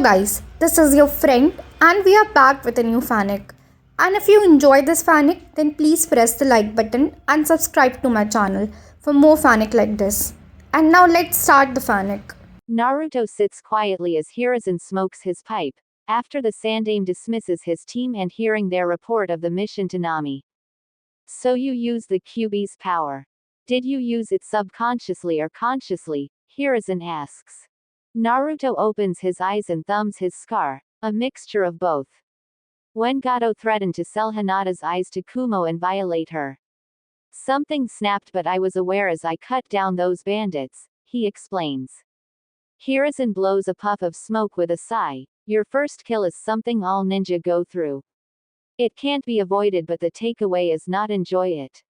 Hello guys, this is your friend and we are back with a new fanic. And if you enjoy this fanic, then please press the like button and subscribe to my channel for more fanic like this. And now let's start the fanic. Naruto sits quietly as Hiruzen smokes his pipe, after the Sandaime dismisses his team and hearing their report of the mission to Nami. So you use the Kyuubi's power. Did you use it subconsciously or consciously? Hiruzen asks. Naruto opens his eyes and thumbs his scar, a mixture of both. When Gato threatened to sell Hinata's eyes to Kumo and violate her. Something snapped, but I was aware as I cut down those bandits, he explains. Hiruzen blows a puff of smoke with a sigh. Your first kill is something all ninja go through. It can't be avoided, but the takeaway is not enjoy it.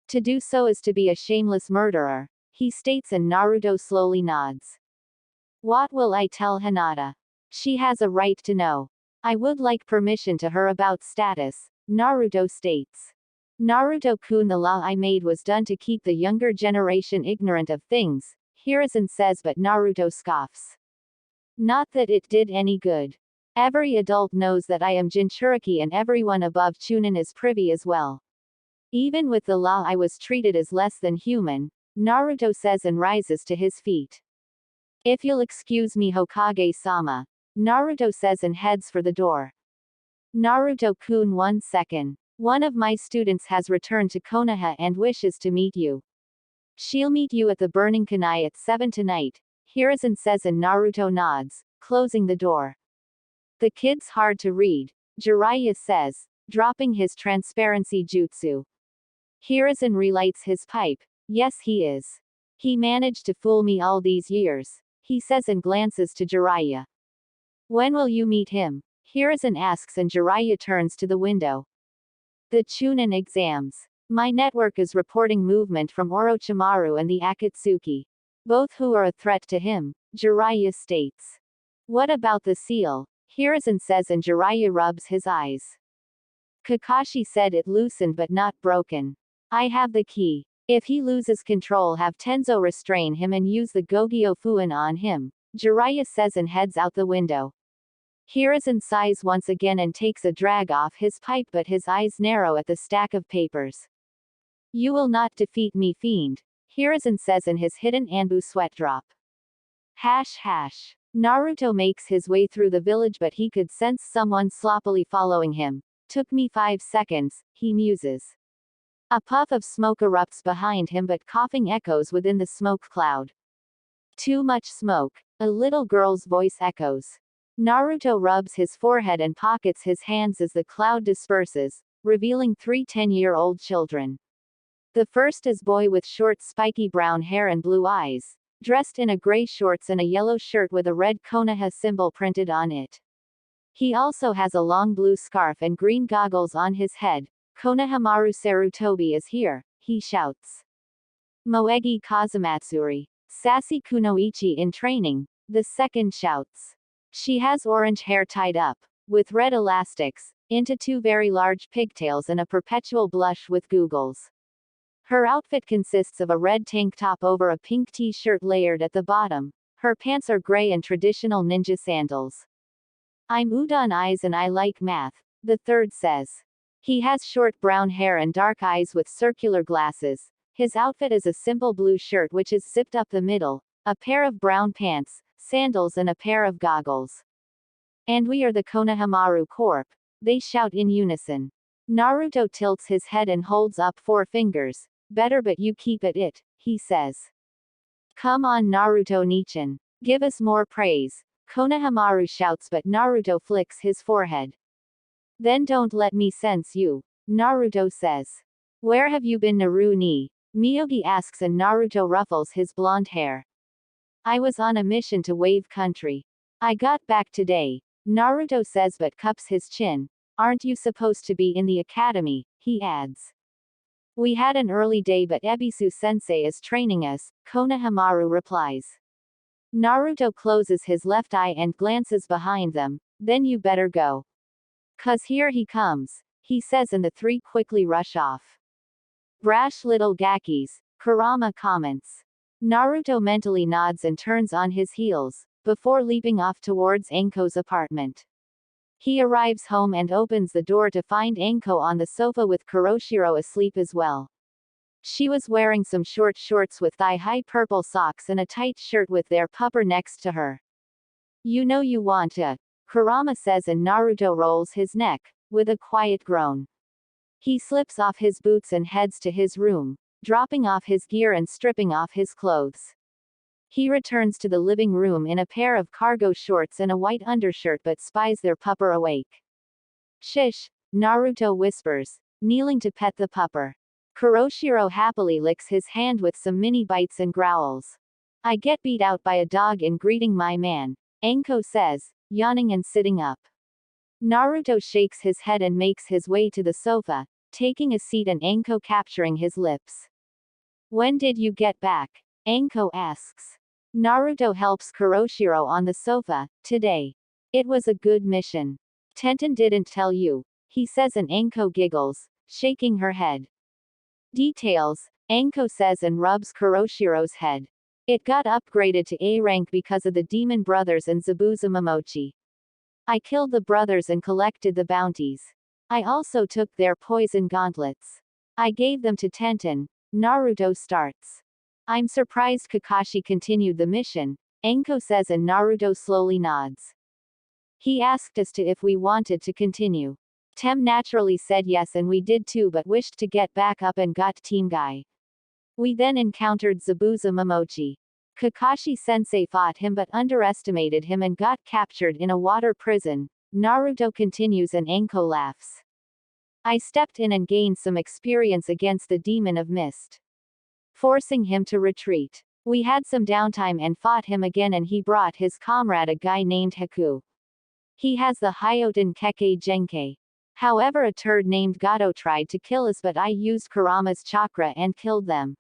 To do so is to be a shameless murderer, he states, and Naruto slowly nods. What will I tell Hinata? She has a right to know. I would like permission to her about status, Naruto states. Naruto-kun, the law I made was done to keep the younger generation ignorant of things, Hiruzen says, but Naruto scoffs. Not that it did any good. Every adult knows that I am Jinchuriki and everyone above Chunin is privy as well. Even with the law I was treated as less than human, Naruto says and rises to his feet. If you'll excuse me, Hokage-sama, Naruto says and heads for the door. Naruto-kun, 1 second. One of my students has returned to Konoha and wishes to meet you. She'll meet you at the Burning Kunai at 7 tonight, Hiruzen says, and Naruto nods, closing the door. The kid's hard to read, Jiraiya says, dropping his transparency jutsu. Hiruzen relights his pipe. Yes, he is. He managed to fool me all these years, he says and glances to Jiraiya. When will you meet him? Hiruzen asks, and Jiraiya turns to the window. The Chunin exams. My network is reporting movement from Orochimaru and the Akatsuki. Both who are a threat to him, Jiraiya states. What about the seal? Hiruzen says, and Jiraiya rubs his eyes. Kakashi said it loosened but not broken. I have the key. If he loses control, have Tenzo restrain him and use the Gogyo Fuin on him, Jiraiya says and heads out the window. Hiruzen sighs once again and takes a drag off his pipe, but his eyes narrow at the stack of papers. You will not defeat me, fiend, Hiruzen says, and his hidden Anbu sweat drop. Hash. Naruto makes his way through the village, but he could sense someone sloppily following him. Took me 5 seconds, he muses. A puff of smoke erupts behind him, but coughing echoes within the smoke cloud. Too much smoke, a little girl's voice echoes. Naruto rubs his forehead and pockets his hands as the cloud disperses, revealing 3 10-year-old children. The first is boy with short spiky brown hair and blue eyes, dressed in a gray shorts and a yellow shirt with a red Konoha symbol printed on it. He also has a long blue scarf and green goggles on his head. Konohamaru Sarutobi is here, he shouts. Moegi Kazumatsuri. Sassy Kunoichi in training, the second shouts. She has orange hair tied up, with red elastics, into 2 very large pigtails and a perpetual blush with googles. Her outfit consists of a red tank top over a pink t-shirt layered at the bottom. Her pants are gray and traditional ninja sandals. I'm Udon Eyes and I like math, the third says. He has short brown hair and dark eyes with circular glasses. His outfit is a simple blue shirt which is zipped up the middle, a pair of brown pants, sandals and a pair of goggles. And we are the Konohamaru Corp, they shout in unison. Naruto tilts his head and holds up 4 fingers. Better, but you keep at it, he says. Come on, Naruto Nichan. Give us more praise, Konohamaru shouts, but Naruto flicks his forehead. Then don't let me sense you, Naruto says. Where have you been, Naru ni? Miyogi asks, and Naruto ruffles his blonde hair. I was on a mission to Wave Country. I got back today, Naruto says, but cups his chin. Aren't you supposed to be in the academy, he adds. We had an early day, but Ebisu-sensei is training us, Konohamaru replies. Naruto closes his left eye and glances behind them. Then you better go. 'Cause here he comes, he says, and the 3 quickly rush off. Brash little gakis, Kurama comments. Naruto mentally nods and turns on his heels. before leaping off towards Anko's apartment. He arrives home and opens the door to find Anko on the sofa with Kuroshiro asleep as well. She was wearing some short shorts with thigh-high purple socks and a tight shirt with their pupper next to her. You know you want to, Kurama says, and Naruto rolls his neck, with a quiet groan. He slips off his boots and heads to his room, dropping off his gear and stripping off his clothes. He returns to the living room in a pair of cargo shorts and a white undershirt but spies their pupper awake. Shish, Naruto whispers, kneeling to pet the pupper. Kuroshiro happily licks his hand with some mini bites and growls. I get beat out by a dog in greeting my man, Anko says, yawning and sitting up. Naruto shakes his head and makes his way to the sofa, taking a seat and Anko capturing his lips. When did you get back? Anko asks. Naruto helps Kuroshiro on the sofa. Today. It was a good mission. Tenten didn't tell you, he says, and Anko giggles, shaking her head. Details, Anko says and rubs Kuroshiro's head. It got upgraded to A rank because of the Demon Brothers and Zabuza Momochi. I killed the brothers and collected the bounties. I also took their poison gauntlets. I gave them to Tenten. Naruto starts. I'm surprised Kakashi continued the mission, Anko says, and Naruto slowly nods. He asked us to if we wanted to continue. Tem naturally said yes, and we did too, but wished to get back up and got Team Guy. We then encountered Zabuza Momochi. Kakashi-sensei fought him but underestimated him and got captured in a water prison, Naruto continues, and Anko laughs. I stepped in and gained some experience against the Demon of Mist, forcing him to retreat. We had some downtime and fought him again, and he brought his comrade, a guy named Haku. He has the Hyoten Kekkei Genkai. However, a turd named Gato tried to kill us, but I used Kurama's chakra and killed them.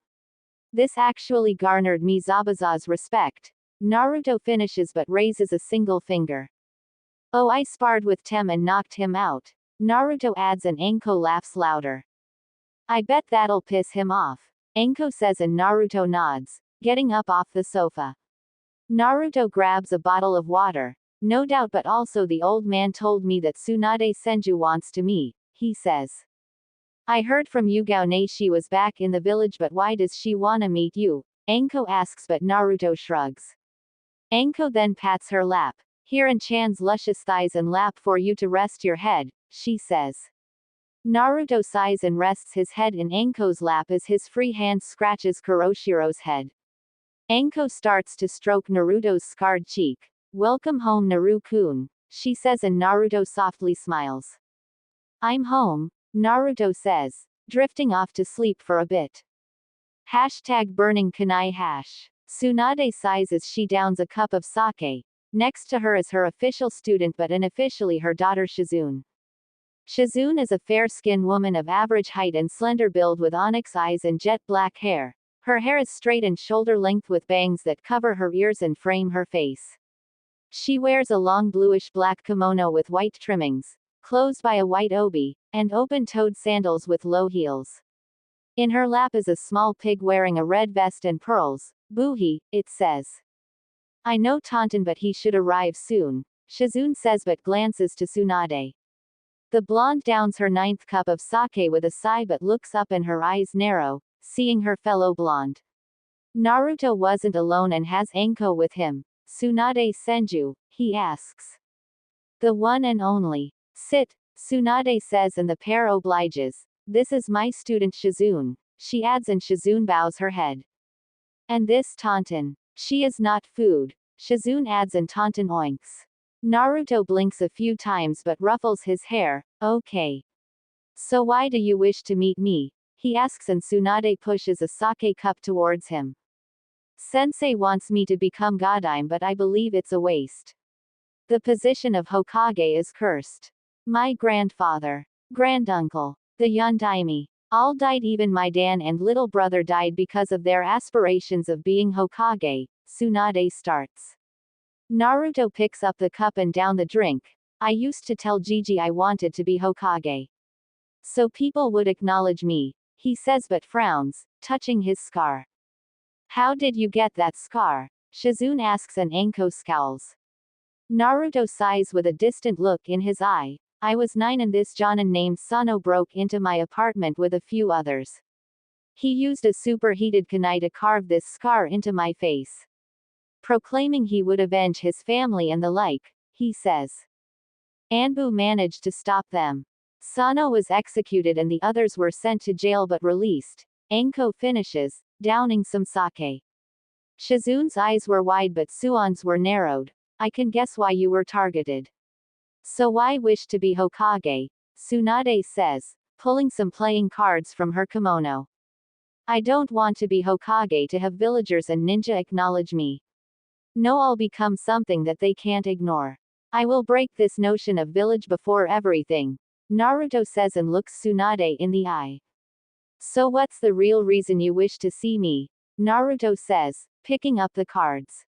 This actually garnered me Zabuza's respect. Naruto finishes but raises a single finger. Oh, I sparred with Tem and knocked him out, Naruto adds, and Anko laughs louder. I bet that'll piss him off, Anko says, and Naruto nods, getting up off the sofa. Naruto grabs a bottle of water. No doubt, but also the old man told me that Tsunade Senju wants to meet, he says. I heard from Yugao she was back in the village, but why does she wanna meet you? Anko asks, but Naruto shrugs. Anko then pats her lap. Here in Chan's luscious thighs and lap for you to rest your head, she says. Naruto sighs and rests his head in Anko's lap as his free hand scratches Kuroshiro's head. Anko starts to stroke Naruto's scarred cheek. Welcome home, Naru-kun, she says, and Naruto softly smiles. I'm home, Naruto says, drifting off to sleep for a bit. #burning kunai hash. Tsunade sighs as she downs a cup of sake. Next to her is her official student but unofficially her daughter Shizune. Shizune is a fair-skinned woman of average height and slender build with onyx eyes and jet black hair. Her hair is straight and shoulder length with bangs that cover her ears and frame her face. She wears a long bluish-black kimono with white trimmings, closed by a white obi, and open-toed sandals with low heels. In her lap is a small pig wearing a red vest and pearls. Boohee, it says. I know Taunton, but he should arrive soon, Shizune says, but glances to Tsunade. The blonde downs her 9th cup of sake with a sigh but looks up and her eyes narrow, seeing her fellow blonde. Naruto wasn't alone and has Anko with him. Tsunade Senju, he asks. The one and only. Sit, Tsunade says, and the pair obliges. This is my student Shizune, she adds, and Shizune bows her head. And this Taunton. She is not food, Shizune adds, and Taunton oinks. Naruto blinks a few times but ruffles his hair. Okay. So why do you wish to meet me? He asks, and Tsunade pushes a sake cup towards him. Sensei wants me to become Godime, but I believe it's a waste. The position of Hokage is cursed. My grandfather, granduncle, the Yondaime, all died. Even my Dan and little brother died because of their aspirations of being Hokage, Tsunade starts. Naruto picks up the cup and down the drink. I used to tell Gigi I wanted to be Hokage, so people would acknowledge me, he says, but frowns, touching his scar. How did you get that scar? Shizune asks and Anko scowls. Naruto sighs with a distant look in his eye. I was 9 and this Jonin named Sano broke into my apartment with a few others. He used a superheated kunai to carve this scar into my face. Proclaiming he would avenge his family and the like, he says. Anbu managed to stop them. Sano was executed and the others were sent to jail but released. Anko finishes, downing some sake. Shizune's eyes were wide but Suon's were narrowed. I can guess why you were targeted. So why wish to be Hokage? Tsunade says, pulling some playing cards from her kimono. I don't want to be Hokage to have villagers and ninja acknowledge me. No, I'll become something that they can't ignore. I will break this notion of village before everything, Naruto says and looks Tsunade in the eye. So what's the real reason you wish to see me? Naruto says, picking up the cards.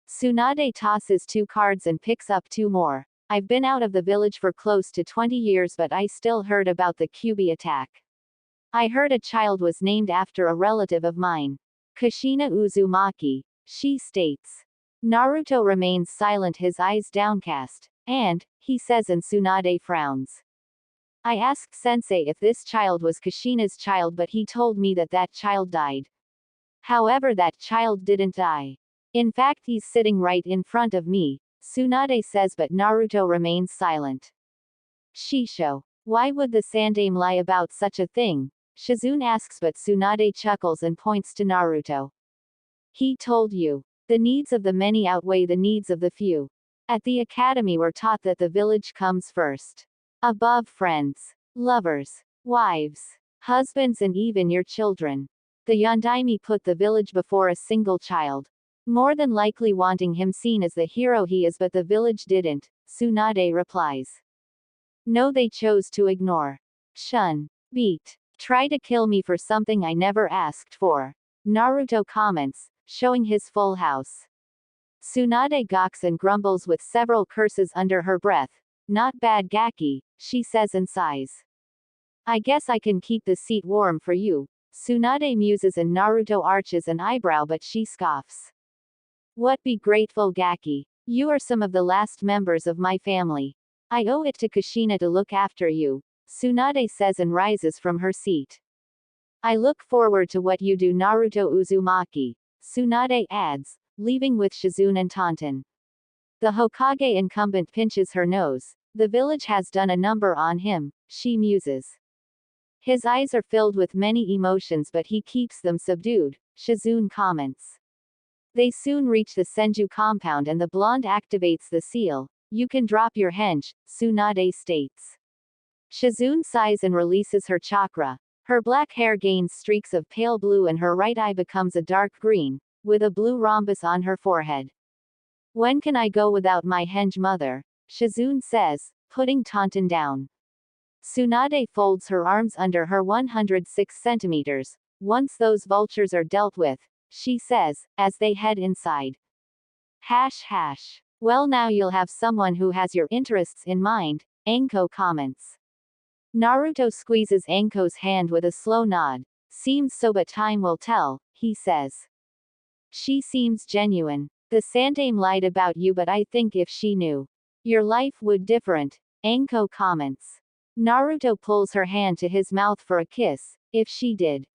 Tsunade tosses 2 cards and picks up 2 more. I've been out of the village for close to 20 years but I still heard about the Kyuubi attack. I heard a child was named after a relative of mine. Kushina Uzumaki, she states. Naruto remains silent, his eyes downcast. And, he says and Tsunade frowns. I asked Sensei if this child was Kushina's child but he told me that that child died. However, that child didn't die. In fact, he's sitting right in front of me, Tsunade says but Naruto remains silent. Shisho. Why would the Sandaime lie about such a thing? Shizune asks but Tsunade chuckles and points to Naruto. He told you. The needs of the many outweigh the needs of the few. At the academy we're taught that the village comes first. Above friends, lovers, wives, husbands and even your children. The Yondaime put the village before a single child. More than likely wanting him seen as the hero he is but the village didn't, Tsunade replies. No, they chose to ignore. Shun. Beat. Try to kill me for something I never asked for. Naruto comments, showing his full house. Tsunade gawks and grumbles with several curses under her breath. Not bad Gaki, she says and sighs. I guess I can keep the seat warm for you. Tsunade muses and Naruto arches an eyebrow but she scoffs. What, be grateful Gaki. You are some of the last members of my family. I owe it to Kushina to look after you, Tsunade says and rises from her seat. I look forward to what you do Naruto Uzumaki, Tsunade adds, leaving with Shizune and Tonton. The Hokage incumbent pinches her nose. The village has done a number on him, she muses. His eyes are filled with many emotions but he keeps them subdued, Shizune comments. They soon reach the Senju compound and the blonde activates the seal. You can drop your henge, Tsunade states. Shizune sighs and releases her chakra. Her black hair gains streaks of pale blue and her right eye becomes a dark green, with a blue rhombus on her forehead. When can I go without my henge mother? Shizune says, putting Tonton down. Tsunade folds her arms under her 106 centimeters. Once those vultures are dealt with, she says, as they head inside. Hash hash. Well, now you'll have someone who has your interests in mind, Anko comments. Naruto squeezes Anko's hand with a slow nod. Seems so but time will tell, he says. She seems genuine. The Sandaime lied about you but I think if she knew, your life would different, Anko comments. Naruto pulls her hand to his mouth for a kiss. If she did,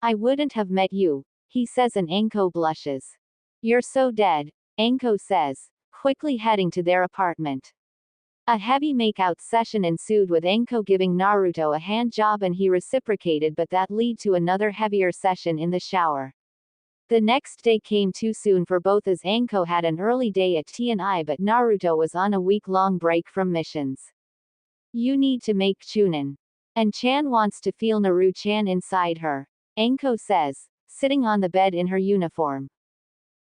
I wouldn't have met you, he says and Anko blushes. You're so dead, Anko says, quickly heading to their apartment. A heavy makeout session ensued with Anko giving Naruto a hand job and he reciprocated but that led to another heavier session in the shower. The next day came too soon for both as Anko had an early day at TNI but Naruto was on a week-long break from missions. You need to make Chunin. And Chan wants to feel Naru-chan inside her, Anko says, sitting on the bed in her uniform.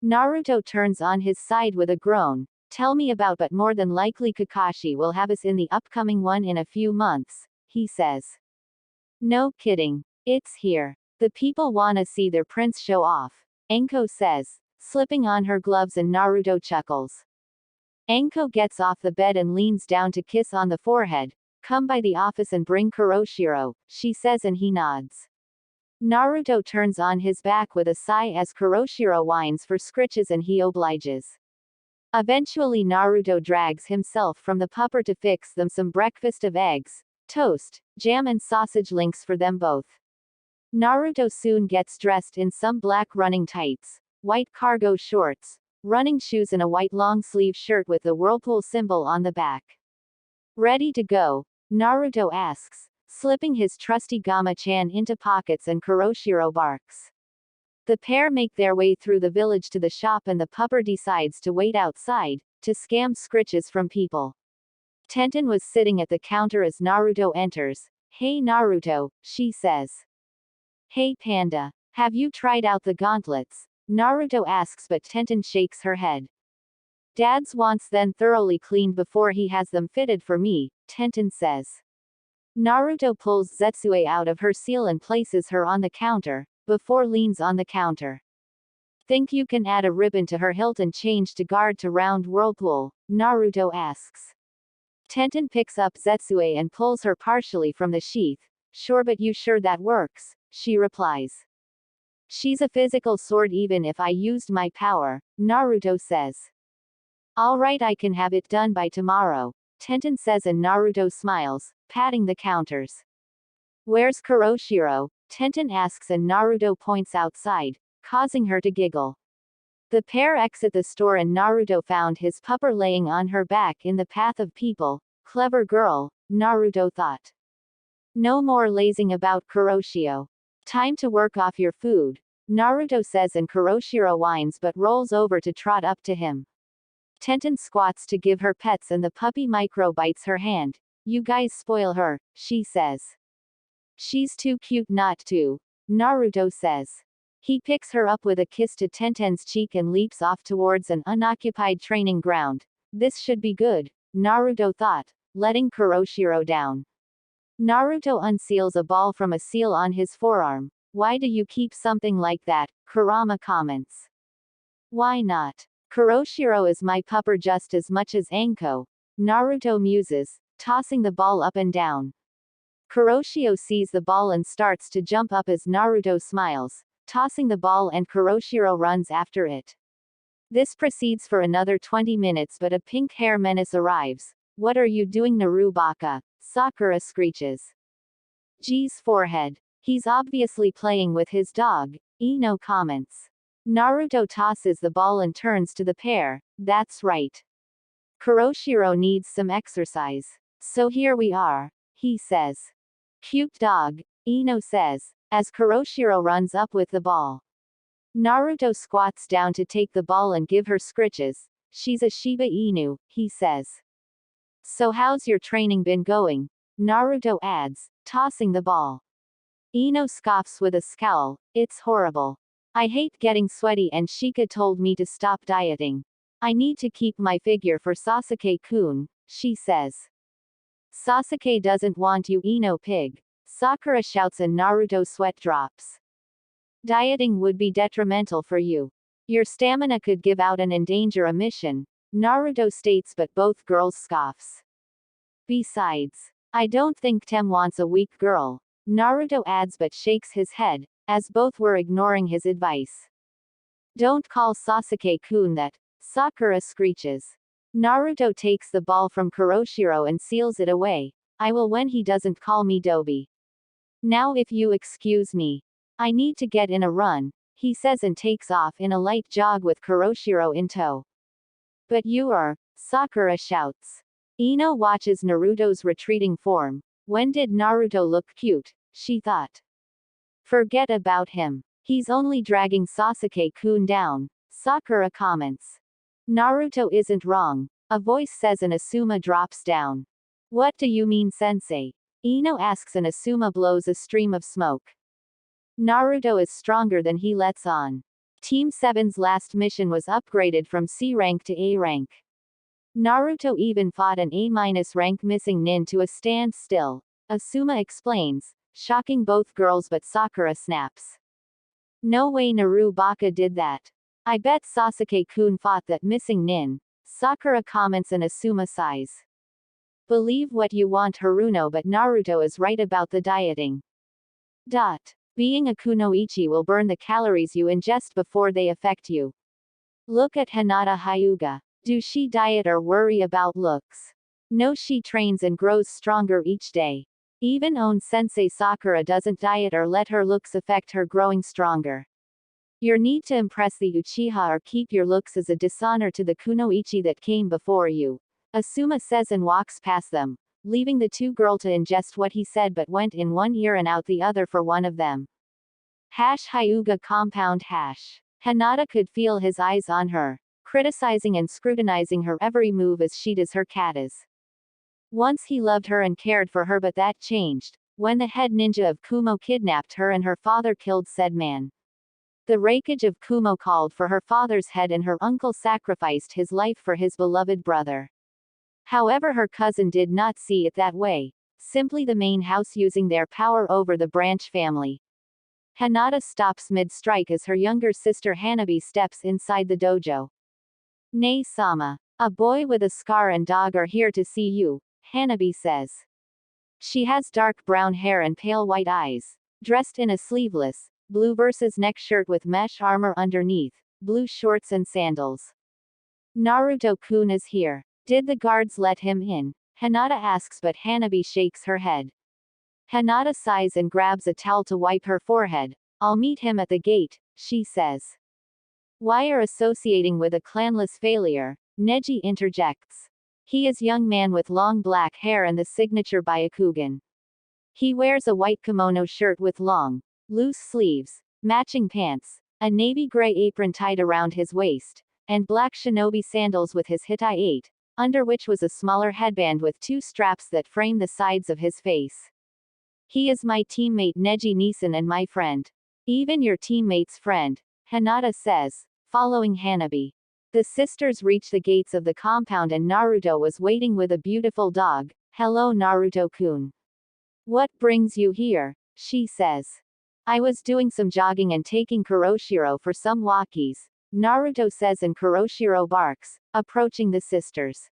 Naruto turns on his side with a groan. Tell me about but more than likely Kakashi will have us in the upcoming one in a few months, he says. No kidding. It's here. The people wanna see their prince show off, Anko says, slipping on her gloves and Naruto chuckles. Anko gets off the bed and leans down to kiss on the forehead. Come by the office and bring Kuroshiro, she says and he nods. Naruto turns on his back with a sigh as Kuroshiro whines for scritches and he obliges. Eventually Naruto drags himself from the pupper to fix them some breakfast of eggs, toast, jam and sausage links for them both. Naruto soon gets dressed in some black running tights, white cargo shorts, running shoes and a white long-sleeve shirt with the whirlpool symbol on the back. Ready to go? Naruto asks, slipping his trusty Gama-chan into pockets and Kuroshiro barks. The pair make their way through the village to the shop and the pupper decides to wait outside, to scam scritches from people. Tenten was sitting at the counter as Naruto enters. Hey Naruto, she says. Hey Panda, have you tried out the gauntlets? Naruto asks but Tenten shakes her head. Dad's wants them thoroughly cleaned before he has them fitted for me, Tenten says. Naruto pulls Zetsue out of her seal and places her on the counter, before leans on the counter. Think you can add a ribbon to her hilt and change to guard to round whirlpool? Naruto asks. Tenten picks up Zetsue and pulls her partially from the sheath. Sure, but you sure that works? She replies. She's a physical sword even if I used my power, Naruto says. Alright, I can have it done by tomorrow, Tenten says and Naruto smiles, patting the counters. Where's Kuroshiro? Tenten asks and Naruto points outside, causing her to giggle. The pair exit the store and Naruto found his pupper laying on her back in the path of people. Clever girl, Naruto thought. No more lazing about, Kuroshiro. Time to work off your food, Naruto says and Kuroshiro whines but rolls over to trot up to him. Tenten squats to give her pets and the puppy micro bites her hand. You guys spoil her, she says. She's too cute not to, Naruto says. He picks her up with a kiss to Tenten's cheek and leaps off towards an unoccupied training ground. This should be good, Naruto thought, letting Kuroshiro down. Naruto unseals a ball from a seal on his forearm. Why do you keep something like that? Kurama comments. Why not? Kuroshiro is my pupper just as much as Anko, Naruto muses, tossing the ball up and down. Kuroshiro sees the ball and starts to jump up as Naruto smiles, tossing the ball and Kuroshiro runs after it. This proceeds for another 20 minutes but a pink hair menace arrives. What are you doing Narubaka? Sakura screeches. G's forehead. He's obviously playing with his dog, Ino comments. Naruto tosses the ball and turns to the pair. That's right. Kuroshiro needs some exercise. So here we are, he says. Cute dog, Ino says, as Kuroshiro runs up with the ball. Naruto squats down to take the ball and give her scritches. She's a Shiba Inu, he says. So how's your training been going? Naruto adds, tossing the ball. Ino scoffs with a scowl. It's horrible. I hate getting sweaty and Shika told me to stop dieting. I need to keep my figure for Sasuke-kun, she says. Sasuke doesn't want you, Ino pig. Sakura shouts and Naruto sweat drops. Dieting would be detrimental for you. Your stamina could give out and endanger a mission, Naruto states but both girls scoffs. Besides, I don't think Tem wants a weak girl, Naruto adds but shakes his head, as both were ignoring his advice. Don't call Sasuke-kun that, Sakura screeches. Naruto takes the ball from Kuroshiro and seals it away. I will when he doesn't call me Dobi. Now if you excuse me. I need to get in a run, he says and takes off in a light jog with Kuroshiro in tow. But you are, Sakura shouts. Ino watches Naruto's retreating form. When did Naruto look cute, she thought. Forget about him. He's only dragging Sasuke-kun down, Sakura comments. Naruto isn't wrong, a voice says and Asuma drops down. What do you mean sensei? Ino asks and Asuma blows a stream of smoke. Naruto is stronger than he lets on. Team 7's last mission was upgraded from C rank to A rank. Naruto even fought an A- rank missing nin to a standstill, Asuma explains, shocking both girls but Sakura snaps. No way Narubaka did that. I bet Sasuke-kun fought that missing nin, Sakura comments and Asuma sighs. Believe what you want Haruno but Naruto is right about the dieting. Being a kunoichi will burn the calories you ingest before they affect you. Look at Hinata Hyuga. Do she diet or worry about looks? No, she trains and grows stronger each day. Even Own Sensei Sakura doesn't diet or let her looks affect her growing stronger. Your need to impress the Uchiha or keep your looks is a dishonor to the kunoichi that came before you. Asuma says and walks past them, leaving the two girls to ingest what he said but went in one ear and out the other for one of them. Hyuga compound hash. Hinata could feel his eyes on her, criticizing and scrutinizing her every move as she does her katas. Once he loved her and cared for her, but that changed when the head ninja of Kumo kidnapped her and her father killed said man. The Raikage of Kumo called for her father's head and her uncle sacrificed his life for his beloved brother. However, her cousin did not see it that way, simply the main house using their power over the branch family. Hinata stops mid-strike as her younger sister Hanabi steps inside the dojo. Nei-sama, a boy with a scar and dog are here to see you, Hanabi says. She has dark brown hair and pale white eyes, dressed in a sleeveless, blue versus neck shirt with mesh armor underneath, blue shorts and sandals. Naruto-kun is here. Did the guards let him in? Hinata asks, but Hanabi shakes her head. Hinata sighs and grabs a towel to wipe her forehead. I'll meet him at the gate, she says. Why are associating with a clanless failure? Neji interjects. He is young man with long black hair and the signature Byakugan. He wears a white kimono shirt with long, loose sleeves, matching pants, a navy gray apron tied around his waist, and black shinobi sandals with his hitai 8, under which was a smaller headband with two straps that frame the sides of his face. He is my teammate Neji Nisan and my friend. Even your teammate's friend, Hinata says, following Hanabi. The sisters reach the gates of the compound and Naruto was waiting with a beautiful dog. Hello Naruto-kun. What brings you here? She says. I was doing some jogging and taking Kuroshiro for some walkies, Naruto says, and Kuroshiro barks, approaching the sisters.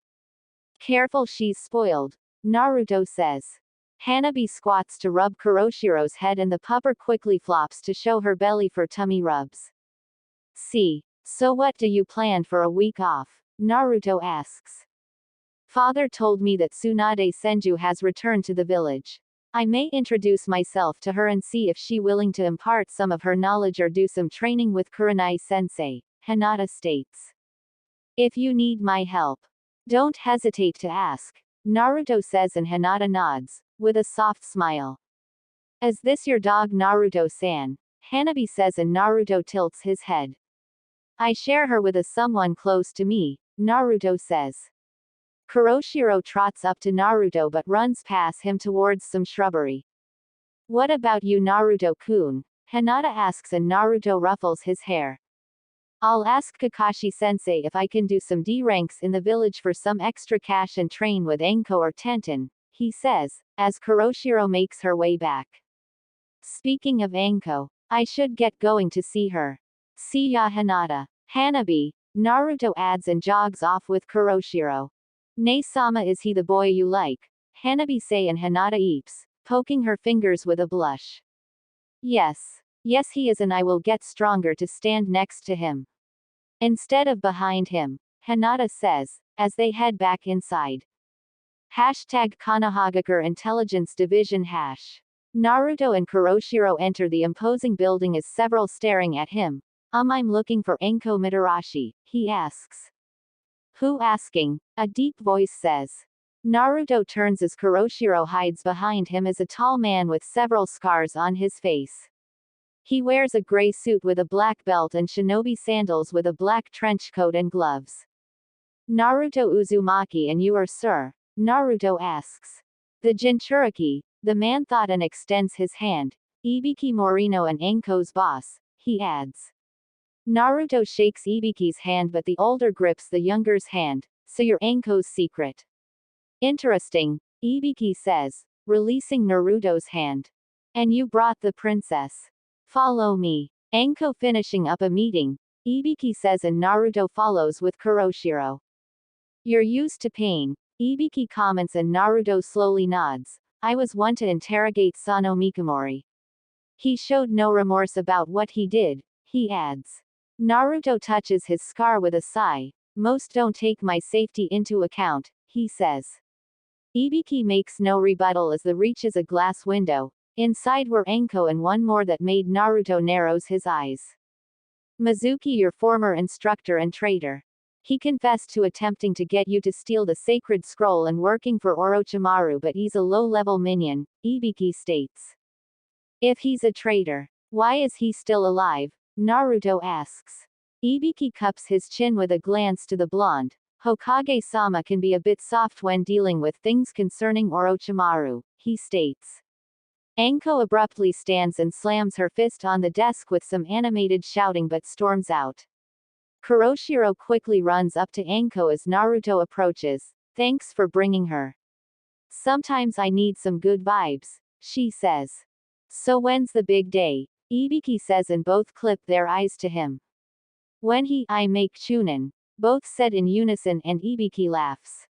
Careful, she's spoiled, Naruto says. Hanabi squats to rub Kuroshiro's head and the pupper quickly flops to show her belly for tummy rubs. See. So what do you plan for a week off? Naruto asks. Father told me that Tsunade Senju has returned to the village. I may introduce myself to her and see if she willing to impart some of her knowledge or do some training with Kurenai sensei, Hinata states. If you need my help, don't hesitate to ask, Naruto says, and Hinata nods, with a soft smile. Is this your dog Naruto-san? Hanabi says, and Naruto tilts his head. I share her with a someone close to me, Naruto says. Kuroshiro trots up to Naruto but runs past him towards some shrubbery. What about you Naruto-kun? Hinata asks and Naruto ruffles his hair. I'll ask Kakashi-sensei if I can do some D ranks in the village for some extra cash and train with Anko or Tenten, he says, as Kuroshiro makes her way back. Speaking of Anko, I should get going to see her. See ya Hinata. Hanabi, Naruto adds and jogs off with Kuroshiro. Nei-sama, is he the boy you like? Hanabi say, and Hinata eeps, poking her fingers with a blush. Yes. Yes he is, and I will get stronger to stand next to him. Instead of behind him, Hinata says, as they head back inside. Hashtag Konohagakure Intelligence Division hash. Naruto and Kuroshiro enter the imposing building as several staring at him. I'm looking for Anko Mitarashi, he asks. Who asking? A deep voice says. Naruto turns as Kuroshiro hides behind him as a tall man with several scars on his face. He wears a gray suit with a black belt and shinobi sandals with a black trench coat and gloves. Naruto Uzumaki, and you are sir? Naruto asks. The Jinchuriki, the man thought, and extends his hand. Ibiki Morino and Anko's boss, he adds. Naruto shakes Ibiki's hand but the older grips the younger's hand. So you're Anko's secret. Interesting, Ibiki says, releasing Naruto's hand. And you brought the princess. Follow me. Anko finishing up a meeting, Ibiki says, and Naruto follows with Kuroshiro. You're used to pain, Ibiki comments, and Naruto slowly nods. I was one to interrogate Sano Mikamori. He showed no remorse about what he did, he adds. Naruto touches his scar with a sigh. Most don't take my safety into account, he says. Ibiki makes no rebuttal as the reaches a glass window. Inside were Anko and one more that made Naruto narrows his eyes. Mizuki, your former instructor and traitor. He confessed to attempting to get you to steal the sacred scroll and working for Orochimaru, but he's a low-level minion, Ibiki states. If he's a traitor, why is he still alive? Naruto asks. Ibiki cups his chin with a glance to the blonde. Hokage-sama can be a bit soft when dealing with things concerning Orochimaru, he states. Anko abruptly stands and slams her fist on the desk with some animated shouting but storms out. Kuroshiro quickly runs up to Anko as Naruto approaches. Thanks for bringing her. Sometimes I need some good vibes, she says. So when's the big day? Ibiki says, and both clip their eyes to him. When I make Chunin, both said in unison, and Ibiki laughs.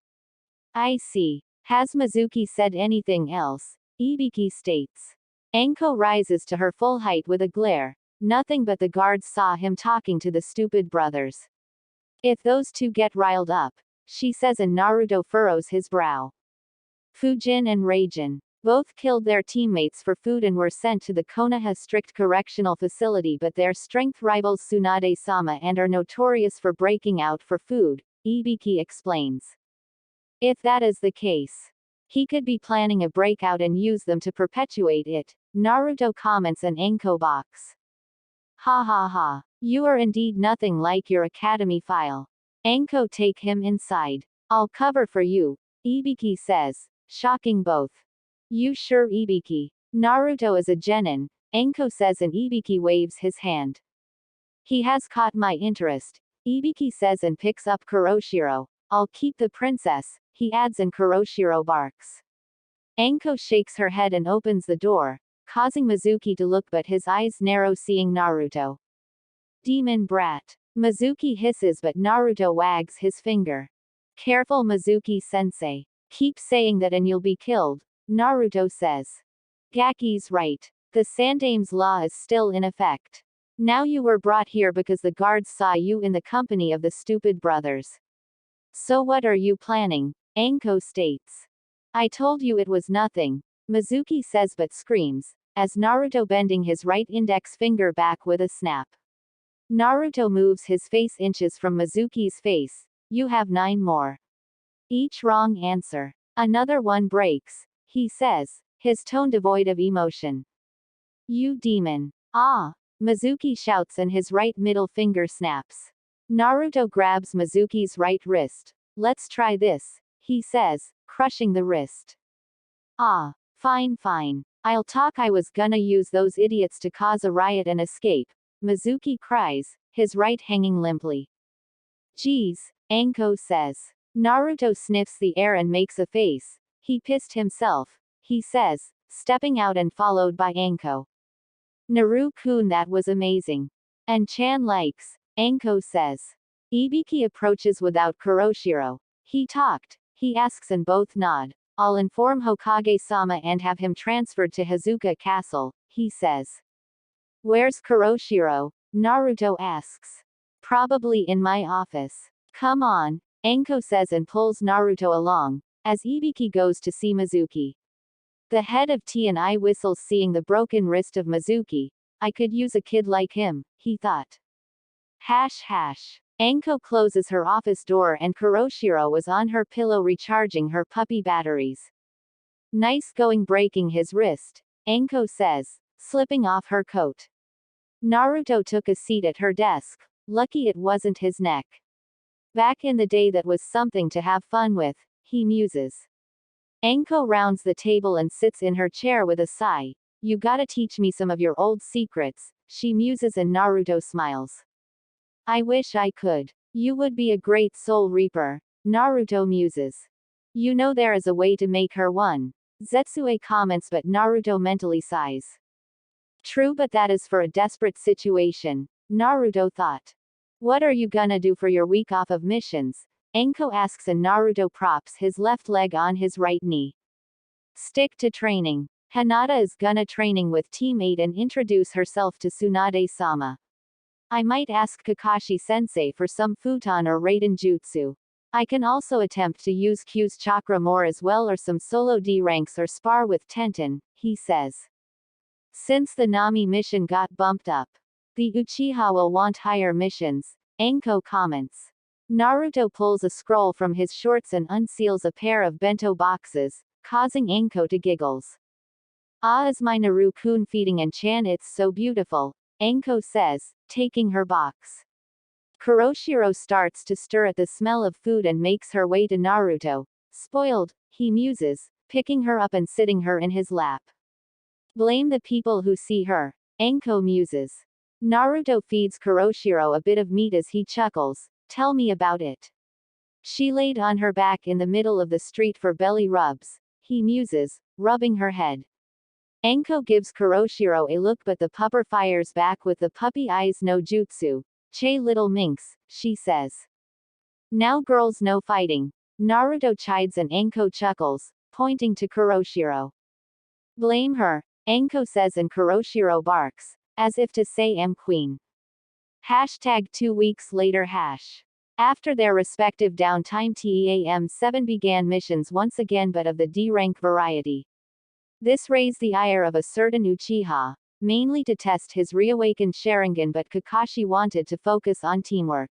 I see. Has Mizuki said anything else? Ibiki states. Anko rises to her full height with a glare. Nothing, but the guards saw him talking to the stupid brothers. If those two get riled up, she says, and Naruto furrows his brow. Fujin and Reijin both killed their teammates for food and were sent to the Konoha Strict Correctional Facility, but their strength rivals Tsunade-sama and are notorious for breaking out for food, Ibiki explains. If that is the case, he could be planning a breakout and use them to perpetuate it, Naruto comments, an Anko box. Ha ha ha. You are indeed nothing like your academy file. Anko, take him inside. I'll cover for you, Ibiki says, shocking both. You sure, Ibiki? Naruto is a genin, Anko says, and Ibiki waves his hand. He has caught my interest, Ibiki says, and picks up Kuroshiro. I'll keep the princess, he adds, and Kuroshiro barks. Anko shakes her head and opens the door, causing Mizuki to look, but his eyes narrow seeing Naruto. Demon brat. Mizuki hisses, but Naruto wags his finger. Careful, Mizuki-sensei. Keep saying that and you'll be killed, Naruto says. Gaki's right. The Sandame's law is still in effect. Now you were brought here because the guards saw you in the company of the stupid brothers. So what are you planning? Anko states. I told you it was nothing, Mizuki says, but screams, as Naruto bending his right index finger back with a snap. Naruto moves his face inches from Mizuki's face. You have 9 more. Each wrong answer. Another one breaks, he says, his tone devoid of emotion. You demon. Ah! Mizuki shouts and his right middle finger snaps. Naruto grabs Mizuki's right wrist. Let's try this, he says, crushing the wrist. Ah, fine fine. I'll talk. I was gonna use those idiots to cause a riot and escape, Mizuki cries, his right hanging limply. Geez, Anko says. Naruto sniffs the air and makes a face. He pissed himself, he says, stepping out and followed by Anko. Naru-kun, that was amazing. And Chan likes, Anko says. Ibiki approaches without Kuroshiro. He talked, he asks, and both nod. I'll inform Hokage-sama and have him transferred to Hazuka Castle, he says. Where's Kuroshiro? Naruto asks. Probably in my office. Come on, Anko says, and pulls Naruto along, as Ibiki goes to see Mizuki. The head of T&I whistles seeing the broken wrist of Mizuki. I could use a kid like him, he thought. Hash hash. Anko closes her office door and Kuroshiro was on her pillow recharging her puppy batteries. Nice going breaking his wrist, Anko says, slipping off her coat. Naruto took a seat at her desk. Lucky it wasn't his neck. Back in the day, that was something to have fun with, he muses. Anko rounds the table and sits in her chair with a sigh. You gotta teach me some of your old secrets, she muses, and Naruto smiles. I wish I could. You would be a great soul reaper, Naruto muses. You know there is a way to make her one. Zetsue comments, but Naruto mentally sighs. True, but that is for a desperate situation, Naruto thought. What are you gonna do for your week off of missions? Anko asks, and Naruto props his left leg on his right knee. Stick to training. Hinata is gonna training with teammate and introduce herself to Tsunade-sama. I might ask Kakashi-sensei for some futon or Raiden jutsu. I can also attempt to use Q's chakra more as well or some solo D ranks or spar with Tenten, he says. Since the Nami mission got bumped up, the Uchiha will want higher missions, Anko comments. Naruto pulls a scroll from his shorts and unseals a pair of bento boxes, causing Anko to giggles. Ah, is my Naru-kun feeding and Chan, it's so beautiful, Anko says, taking her box. Kuroshiro starts to stir at the smell of food and makes her way to Naruto. Spoiled, he muses, picking her up and sitting her in his lap. Blame the people who see her, Anko muses. Naruto feeds Kuroshiro a bit of meat as he chuckles, tell me about it. She laid on her back in the middle of the street for belly rubs, he muses, rubbing her head. Anko gives Kuroshiro a look but the pupper fires back with the puppy eyes no jutsu. Che little minx, she says. Now girls no fighting. Naruto chides and Anko chuckles, pointing to Kuroshiro. Blame her, Anko says and Kuroshiro barks, as if to say am queen. Hashtag 2 weeks later hash. After their respective downtime TEAM-7 began missions once again but of the D-rank variety. This raised the ire of a certain Uchiha, mainly to test his reawakened Sharingan but Kakashi wanted to focus on teamwork.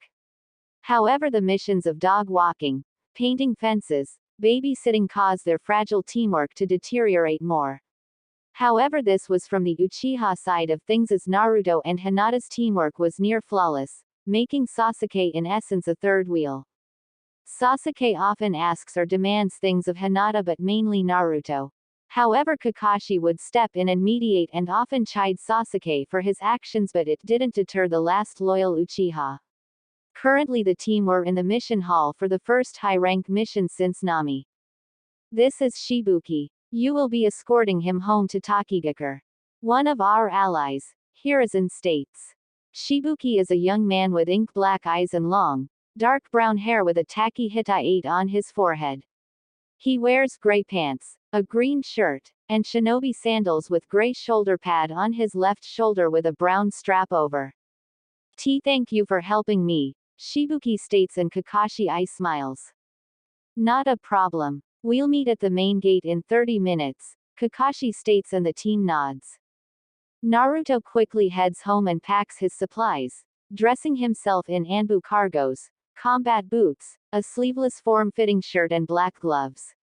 However, the missions of dog walking, painting fences, babysitting caused their fragile teamwork to deteriorate more. However, this was from the Uchiha side of things as Naruto and Hinata's teamwork was near flawless, making Sasuke in essence a third wheel. Sasuke often asks or demands things of Hinata but mainly Naruto. However, Kakashi would step in and mediate and often chide Sasuke for his actions but it didn't deter the last loyal Uchiha. Currently the team were in the mission hall for the first high-rank mission since Nami. This is Shibuki. You will be escorting him home to Takigakure. One of our allies, Hiruzen states. Shibuki is a young man with ink-black eyes and long, dark brown hair with a tacky Hittite on his forehead. He wears gray pants, a green shirt, and shinobi sandals with gray shoulder pad on his left shoulder with a brown strap over. Thank you for helping me, Shibuki states and Kakashi smiles. Not a problem. We'll meet at the main gate in 30 minutes, Kakashi states and the team nods. Naruto quickly heads home and packs his supplies, dressing himself in Anbu cargos, combat boots, a sleeveless form-fitting shirt and black gloves.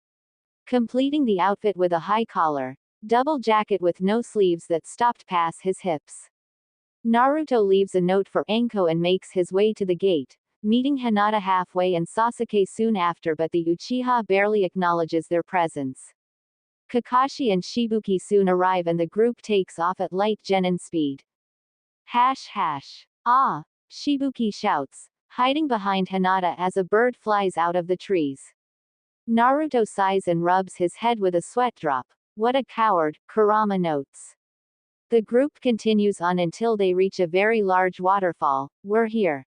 Completing the outfit with a high collar, double jacket with no sleeves that stopped past his hips. Naruto leaves a note for Anko and makes his way to the gate, meeting Hinata halfway and Sasuke soon after but the Uchiha barely acknowledges their presence. Kakashi and Shibuki soon arrive and the group takes off at light genin speed. Hash hash. Ah! Shibuki shouts, hiding behind Hinata as a bird flies out of the trees. Naruto sighs and rubs his head with a sweat drop. What a coward, Kurama notes. The group continues on until they reach a very large waterfall. We're here.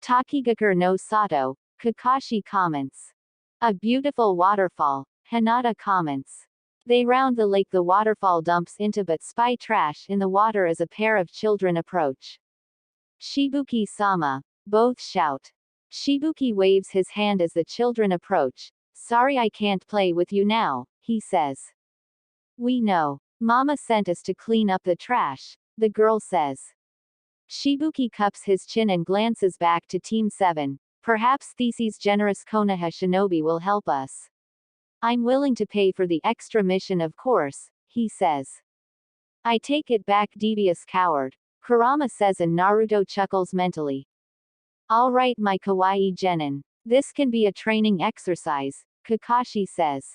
Takigakure no Sato, Kakashi comments. A beautiful waterfall, Hinata comments. They round the lake the waterfall dumps into but spy trash in the water as a pair of children approach. Shibuki-sama, both shout. Shibuki waves his hand as the children approach. Sorry I can't play with you now, he says. We know. Mama sent us to clean up the trash, the girl says. Shibuki cups his chin and glances back to Team 7. Perhaps These's generous Konoha shinobi will help us. I'm willing to pay for the extra mission of course, he says. I take it back devious coward, Kurama says and Naruto chuckles mentally. Alright my kawaii genin. This can be a training exercise, Kakashi says.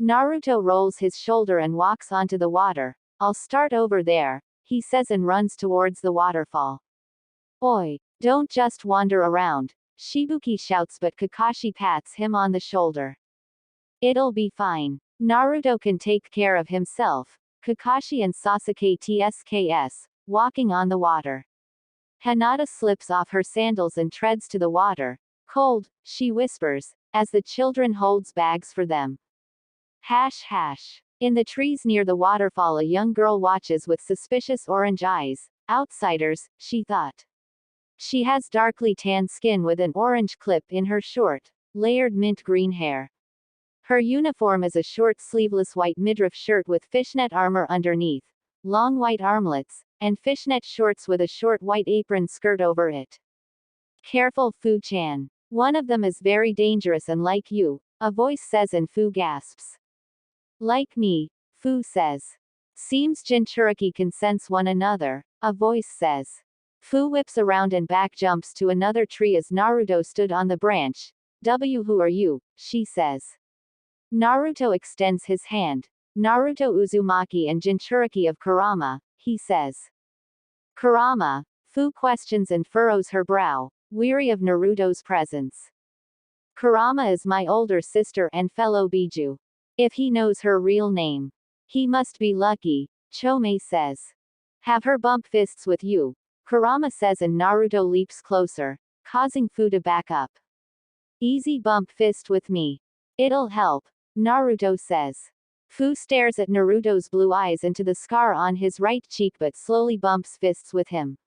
Naruto rolls his shoulder and walks onto the water. I'll start over there, he says and runs towards the waterfall. Oi, don't just wander around, Shibuki shouts but Kakashi pats him on the shoulder. It'll be fine. Naruto can take care of himself. Kakashi and Sasuke tsks, walking on the water. Hinata slips off her sandals and treads to the water. Cold, she whispers, as the children holds bags for them. Hash hash. In the trees near the waterfall, a young girl watches with suspicious orange eyes. Outsiders, she thought. She has darkly tanned skin with an orange clip in her short, layered mint green hair. Her uniform is a short sleeveless white midriff shirt with fishnet armor underneath, long white armlets, and fishnet shorts with a short white apron skirt over it. Careful, Fu-chan. One of them is very dangerous and like you, a voice says, and Fu gasps. Like me, Fu says. Seems Jinchuriki can sense one another, a voice says. Fu whips around and back jumps to another tree as Naruto stood on the branch. Who are you? She says. Naruto extends his hand. Naruto Uzumaki and Jinchuriki of Kurama, he says. Kurama, Fu questions and furrows her brow, weary of Naruto's presence. Kurama is my older sister and fellow Biju. If he knows her real name, he must be lucky, Chome says. Have her bump fists with you, Kurama says, and Naruto leaps closer, causing Fu to back up. Easy bump fist with me. It'll help, Naruto says. Fu stares at Naruto's blue eyes and to the scar on his right cheek but slowly bumps fists with him.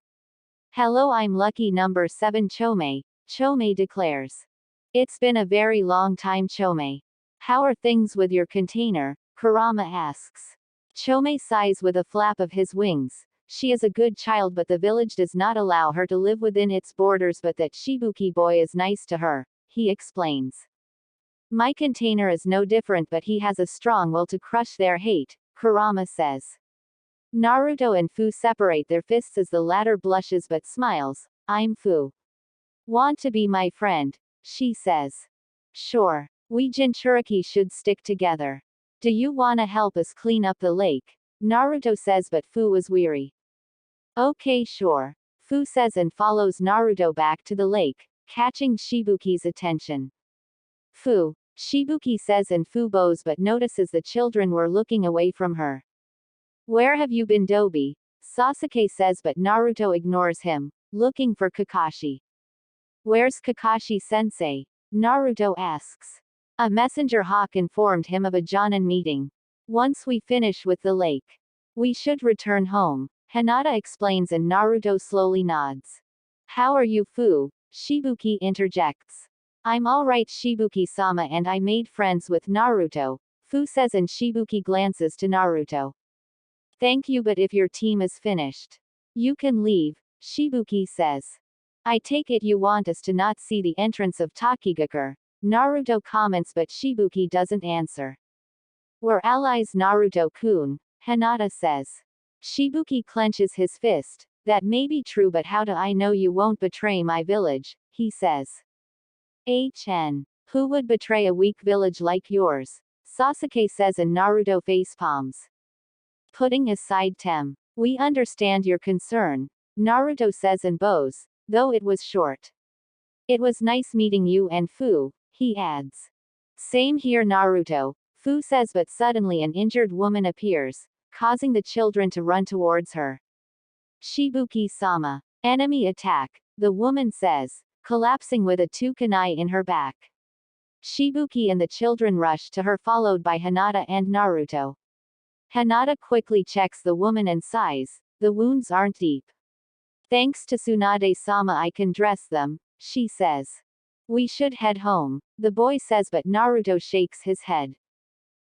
Hello, I'm lucky number 7 Chome, Chome declares. It's been a very long time, Chome. How are things with your container? Kurama asks. Chome sighs with a flap of his wings. She is a good child, but the village does not allow her to live within its borders, but that Shibuki boy is nice to her, he explains. My container is no different, but he has a strong will to crush their hate, Kurama says. Naruto and Fu separate their fists as the latter blushes but smiles. I'm Fu. Want to be my friend? She says. Sure. We Jinchuriki should stick together. Do you wanna help us clean up the lake? Naruto says, but Fu was weary. Okay, sure. Fu says and follows Naruto back to the lake, catching Shibuki's attention. Fu, Shibuki says, and Fu bows but notices the children were looking away from her. Where have you been, Dobi? Sasuke says, but Naruto ignores him, looking for Kakashi. Where's Kakashi-sensei? Naruto asks. A messenger hawk informed him of a Jonin meeting. Once we finish with the lake, we should return home, Hinata explains, and Naruto slowly nods. How are you, Fu? Shibuki interjects. I'm alright, Shibuki-sama, and I made friends with Naruto, Fu says, and Shibuki glances to Naruto. Thank you, but if your team is finished, you can leave, Shibuki says. I take it you want us to not see the entrance of Takigakure, Naruto comments, but Shibuki doesn't answer. We're allies, Naruto-kun, Hinata says. Shibuki clenches his fist. That may be true, but how do I know you won't betray my village, he says. Who would betray a weak village like yours? Sasuke says, and Naruto face palms. Putting aside Tem, we understand your concern, Naruto says and bows, though it was short. It was nice meeting you and Fu, he adds. Same here, Naruto, Fu says, but suddenly an injured woman appears, causing the children to run towards her. Shibuki-sama. Enemy attack, the woman says, collapsing with a 2 kunai in her back. Shibuki and the children rush to her, followed by Hinata and Naruto. Hinata quickly checks the woman and sighs, the wounds aren't deep. Thanks to Tsunade-sama I can dress them, she says. We should head home, the boy says, but Naruto shakes his head.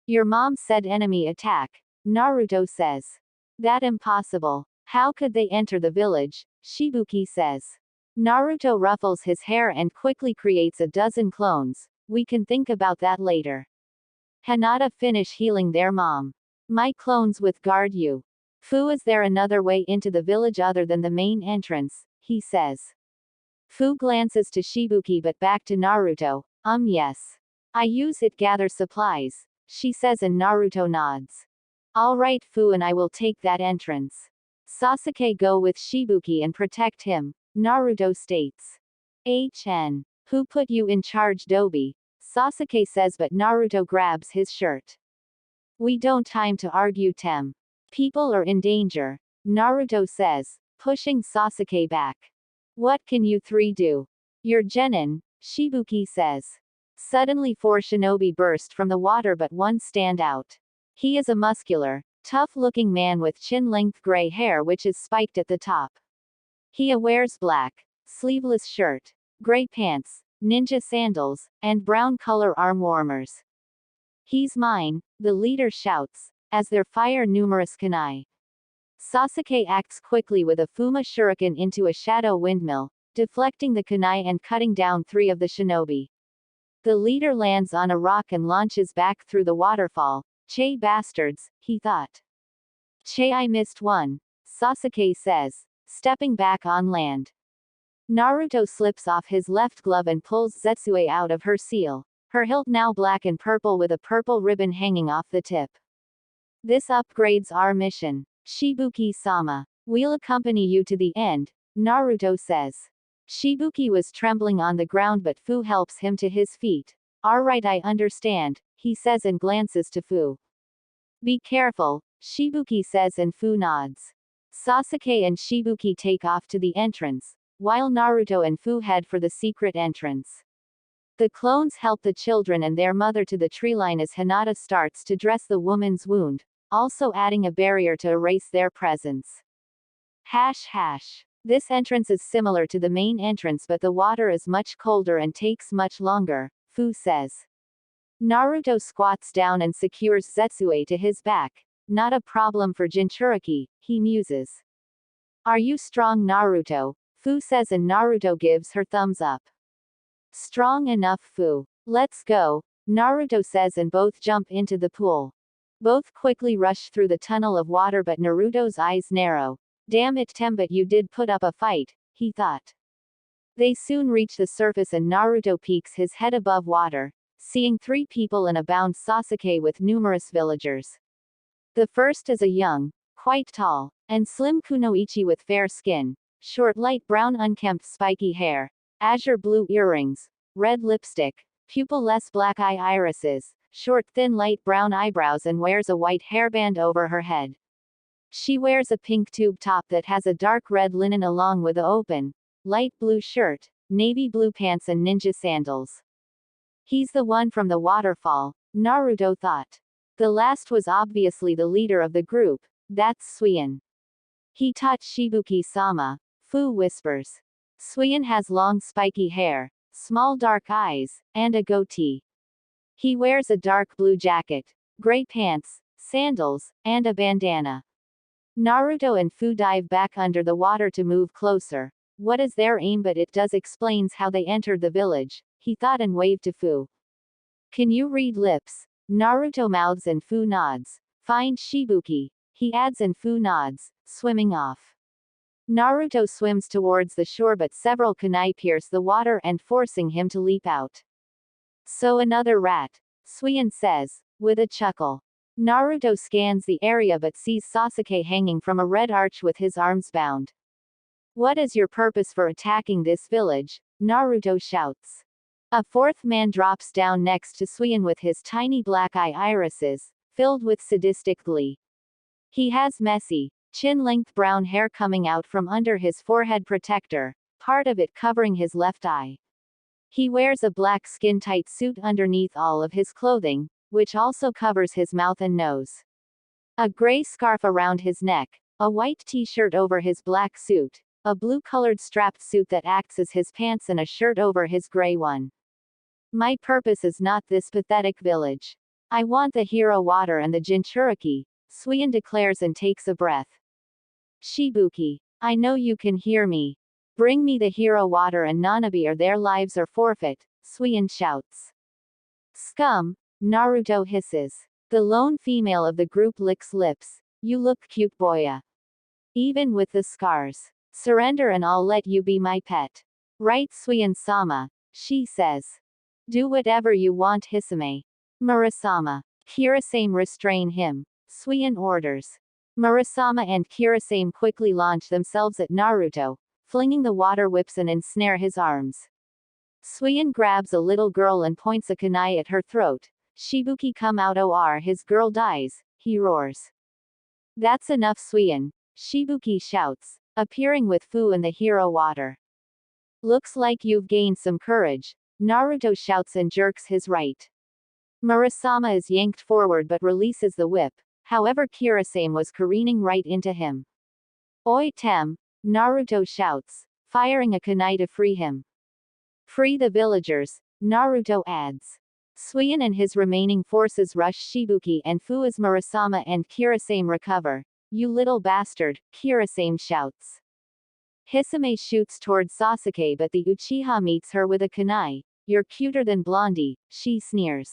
Your mom said enemy attack, Naruto says. That impossible. How could they enter the village? Shibuki says. Naruto ruffles his hair and quickly creates a dozen clones. We can think about that later. Hinata finish healing their mom. My clones with guard you. Fu, is there another way into the village other than the main entrance? He says. Fu glances to Shibuki but back to Naruto. Yes. I use it gather supplies, she says, and Naruto nods. Alright, Fu, and I will take that entrance. Sasuke, go with Shibuki and protect him, Naruto states. Who put you in charge, Dobi? Sasuke says, but Naruto grabs his shirt. We don't time to argue, Tem. People are in danger, Naruto says, pushing Sasuke back. What can you three do? You're genin, Shibuki says. Suddenly 4 shinobi burst from the water, but one stand out. He is a muscular, tough-looking man with chin-length gray hair which is spiked at the top. He wears black, sleeveless shirt, gray pants, ninja sandals, and brown color arm warmers. He's mine, the leader shouts, as there fire numerous kunai. Sasuke acts quickly with a Fuma shuriken into a shadow windmill, deflecting the kunai and cutting down 3 of the shinobi. The leader lands on a rock and launches back through the waterfall. Che bastards, he thought. Che, I missed one, Sasuke says, stepping back on land. Naruto slips off his left glove and pulls Zetsue out of her seal, her hilt now black and purple with a purple ribbon hanging off the tip. This upgrades our mission. Shibuki-sama, we'll accompany you to the end, Naruto says. Shibuki was trembling on the ground but Fu helps him to his feet. Alright, I understand, he says and glances to Fu. Be careful, Shibuki says and Fu nods. Sasuke and Shibuki take off to the entrance, while Naruto and Fu head for the secret entrance. The clones help the children and their mother to the tree line as Hinata starts to dress the woman's wound, also adding a barrier to erase their presence. This entrance is similar to the main entrance but the water is much colder and takes much longer, Fu says. Naruto squats down and secures Zetsue to his back. Not a problem for Jinchuriki, he muses. Are you strong, Naruto? Fu says and Naruto gives her thumbs up. Strong enough, Fu. Let's go, Naruto says and both jump into the pool. Both quickly rush through the tunnel of water but Naruto's eyes narrow. Damn it, Tembut, you did put up a fight, he thought. They soon reach the surface and Naruto peeks his head above water, seeing 3 people and a bound Sasuke with numerous villagers. The first is a young, quite tall, and slim kunoichi with fair skin, short light brown unkempt spiky hair, azure blue earrings, red lipstick, pupil-less black eye irises, short thin light brown eyebrows and wears a white hairband over her head. She wears a pink tube top that has a dark red linen along with a open, light blue shirt, navy blue pants and ninja sandals. He's the one from the waterfall, Naruto thought. The last was obviously the leader of the group, that's Suion. He taught Shibuki-sama, Fu whispers. Suion has long spiky hair, small dark eyes, and a goatee. He wears a dark blue jacket, gray pants, sandals, and a bandana. Naruto and Fu dive back under the water to move closer. What is their aim? But it does explains how they entered the village, he thought and waved to Fu. Can you read lips? Naruto mouths and Fu nods. Find Shibuki, he adds and Fu nods, swimming off. Naruto swims towards the shore but several kunai pierce the water and forcing him to leap out. So another rat, Suion says, with a chuckle. Naruto scans the area but sees Sasuke hanging from a red arch with his arms bound. What is your purpose for attacking this village? Naruto shouts. A 4th man drops down next to Suion with his tiny black eye irises, filled with sadistic glee. He has messy, chin-length brown hair coming out from under his forehead protector, part of it covering his left eye. He wears a black skin-tight suit underneath all of his clothing, which also covers his mouth and nose. A gray scarf around his neck, a white t-shirt over his black suit, a blue-colored strapped suit that acts as his pants and a shirt over his gray one. My purpose is not this pathetic village. I want the hero water and the Jinchuriki, Suion declares and takes a breath. Shibuki, I know you can hear me. Bring me the hero water and Nanabi or their lives are forfeit, Suion shouts. Scum, Naruto hisses. The lone female of the group licks lips. You look cute, boya. Even with the scars. Surrender and I'll let you be my pet. Right, Suion-sama, she says. Do whatever you want, Hisame. Murasama. Kirasame restrain him. Suion orders. Murasama and Kirasame quickly launch themselves at Naruto, flinging the water whips and ensnare his arms. Suion grabs a little girl and points a kunai at her throat. Shibuki come out or his girl dies, he roars. That's enough, Suion, Shibuki shouts, appearing with Fu and the hero water. Looks like you've gained some courage, Naruto shouts and jerks his right Murasama is yanked forward but releases the whip, however Kirasame was careening right into him. Oi Tem, Naruto shouts, firing a kunai to free him. Free the villagers, Naruto adds. Suion and his remaining forces rush Shibuki and Fu as Murasama and Kirasame recover. You little bastard, Kirasame shouts. Hisame shoots toward Sasuke but the Uchiha meets her with a kunai. You're cuter than Blondie, she sneers.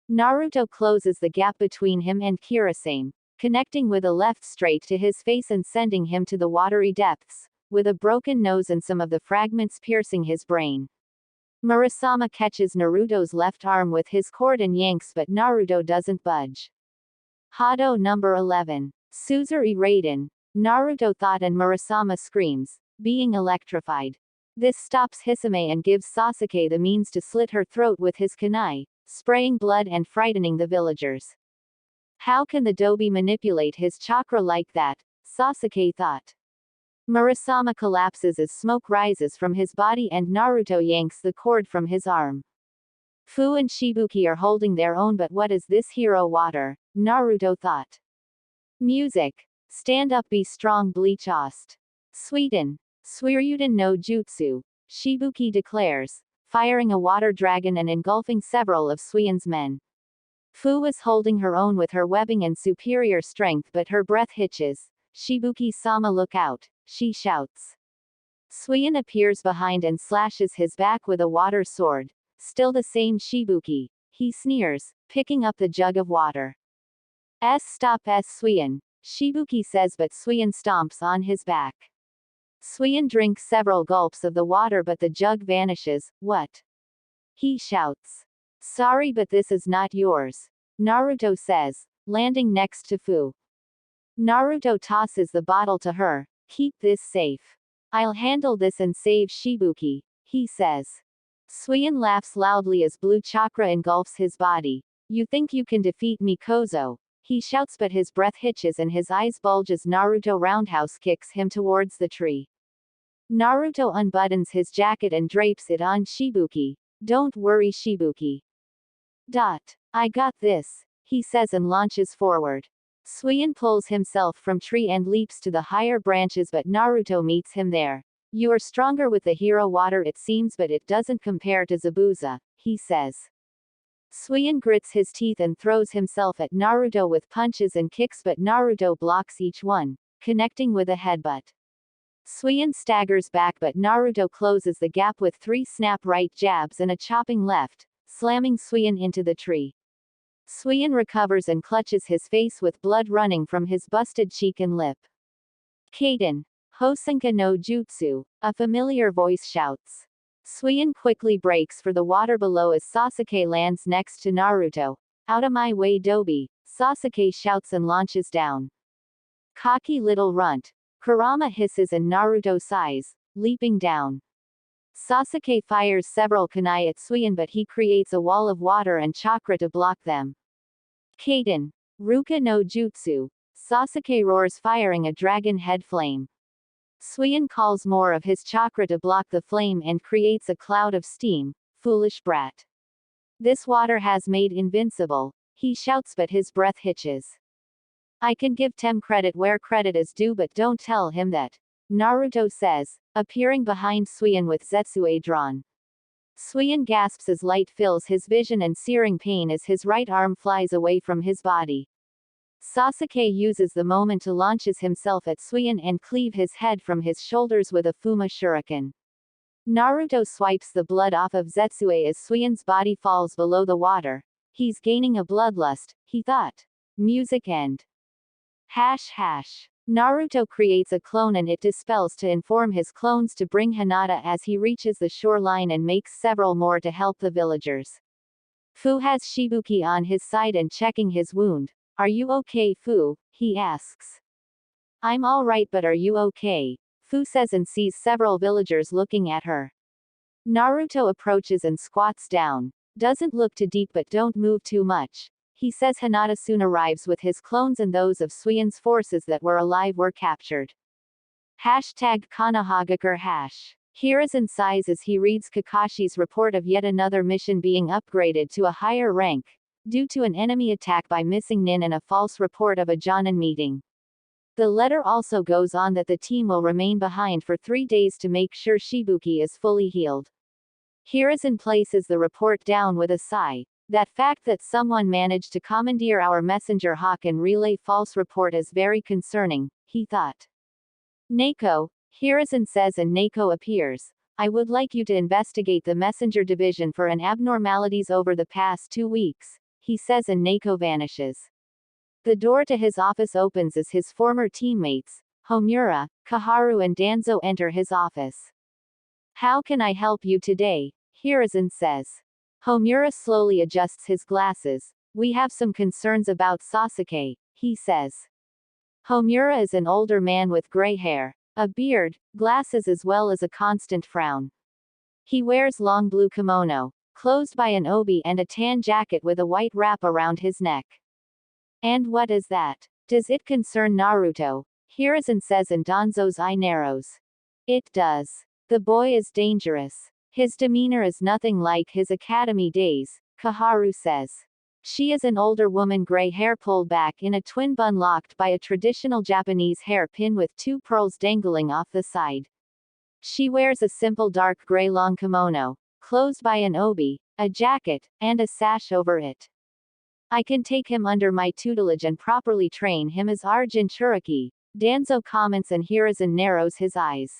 Naruto closes the gap between him and Kirasame, connecting with a left straight to his face and sending him to the watery depths, with a broken nose and some of the fragments piercing his brain. Murasama catches Naruto's left arm with his cord and yanks but Naruto doesn't budge. Hado number 11. Suzuri Raiden, Naruto thought and Murasama screams, being electrified. This stops Hisame and gives Sasuke the means to slit her throat with his kunai, spraying blood and frightening the villagers. How can the Dobi manipulate his chakra like that? Sasuke thought. Murasama collapses as smoke rises from his body and Naruto yanks the cord from his arm. Fu and Shibuki are holding their own but what is this hero water? Naruto thought. Music. Stand up be strong bleach ost. Sweden. Suiryuden no Jutsu, Shibuki declares, firing a water dragon and engulfing several of Suion's men. Fu is holding her own with her webbing and superior strength but her breath hitches. Shibuki-sama look out, she shouts. Suion appears behind and slashes his back with a water sword. Still the same Shibuki, he sneers, picking up the jug of water. Stop Suion, Shibuki says but Suion stomps on his back. Suion drinks several gulps of the water but the jug vanishes. What? He shouts. Sorry but this is not yours, Naruto says, landing next to Fu. Naruto tosses the bottle to her. Keep this safe. I'll handle this and save Shibuki, he says. Suion laughs loudly as blue chakra engulfs his body. You think you can defeat me Kozo? He shouts but his breath hitches and his eyes bulge as Naruto roundhouse kicks him towards the tree. Naruto unbuttons his jacket and drapes it on Shibuki. Don't worry Shibuki. I got this, he says and launches forward. Suion pulls himself from tree and leaps to the higher branches but Naruto meets him there. You are stronger with the hero water it seems but it doesn't compare to Zabuza, he says. Suion grits his teeth and throws himself at Naruto with punches and kicks but Naruto blocks each one, connecting with a headbutt. Suion staggers back but Naruto closes the gap with 3 snap right jabs and a chopping left, slamming Suion into the tree. Suion recovers and clutches his face with blood running from his busted cheek and lip. Kaden. Hosenka no Jutsu, a familiar voice shouts. Suion quickly breaks for the water below as Sasuke lands next to Naruto. Out of my way Dobi, Sasuke shouts and launches down. Cocky little runt. Kurama hisses and Naruto sighs, leaping down. Sasuke fires several kunai at Suion but he creates a wall of water and chakra to block them. Kaden. Ruka no Jutsu. Sasuke roars firing a dragon head flame. Suion calls more of his chakra to block the flame and creates a cloud of steam. Foolish brat. This water has made invincible, he shouts but his breath hitches. I can give Tem credit where credit is due but don't tell him that, Naruto says, appearing behind Suion with Zetsue drawn. Suion gasps as light fills his vision and searing pain as his right arm flies away from his body. Sasuke uses the moment to launches himself at Suion and cleave his head from his shoulders with a Fuma Shuriken. Naruto swipes the blood off of Zetsue as Suion's body falls below the water. He's gaining a bloodlust, he thought. Music end. Naruto creates a clone and it dispels to inform his clones to bring Hinata as he reaches the shoreline and makes several more to help the villagers. Fu has Shibuki on his side and checking his wound. Are you okay Fu? He asks. I'm alright but are you okay? Fu says and sees several villagers looking at her. Naruto approaches and squats down. Doesn't look too deep but don't move too much. He says Hinata soon arrives with his clones and those of Suion's forces that were alive were captured. #Konohagakure #. Hiruzen sighs as he reads Kakashi's report of yet another mission being upgraded to a higher rank. due to an enemy attack by missing Nin and a false report of a Jonin meeting. The letter also goes on that the team will remain behind for 3 days to make sure Shibuki is fully healed. Hiruzen places the report down with a sigh. That fact that someone managed to commandeer our messenger hawk and relay false report is very concerning, he thought. Nako, Hiruzen says, and Nako appears. I would like you to investigate the messenger division for an abnormalities over the past 2 weeks, he says, and Nako vanishes. The door to his office opens as his former teammates, Homura, Kaharu and Danzo enter his office. How can I help you today? Hiruzen says. Homura slowly adjusts his glasses. We have some concerns about Sasuke, he says. Homura is an older man with gray hair, a beard, glasses as well as a constant frown. He wears long blue kimono, closed by an obi and a tan jacket with a white wrap around his neck. And what is that? Does it concern Naruto? Hiruzen says, and Danzo's eye narrows. It does. The boy is dangerous. His demeanor is nothing like his academy days, Kaharu says. She is an older woman, gray hair pulled back in a twin bun locked by a traditional Japanese hairpin with 2 pearls dangling off the side. She wears a simple dark gray long kimono, closed by an obi, a jacket, and a sash over it. I can take him under my tutelage and properly train him as our Jinchuriki, Danzo comments, and Hiruzen narrows his eyes.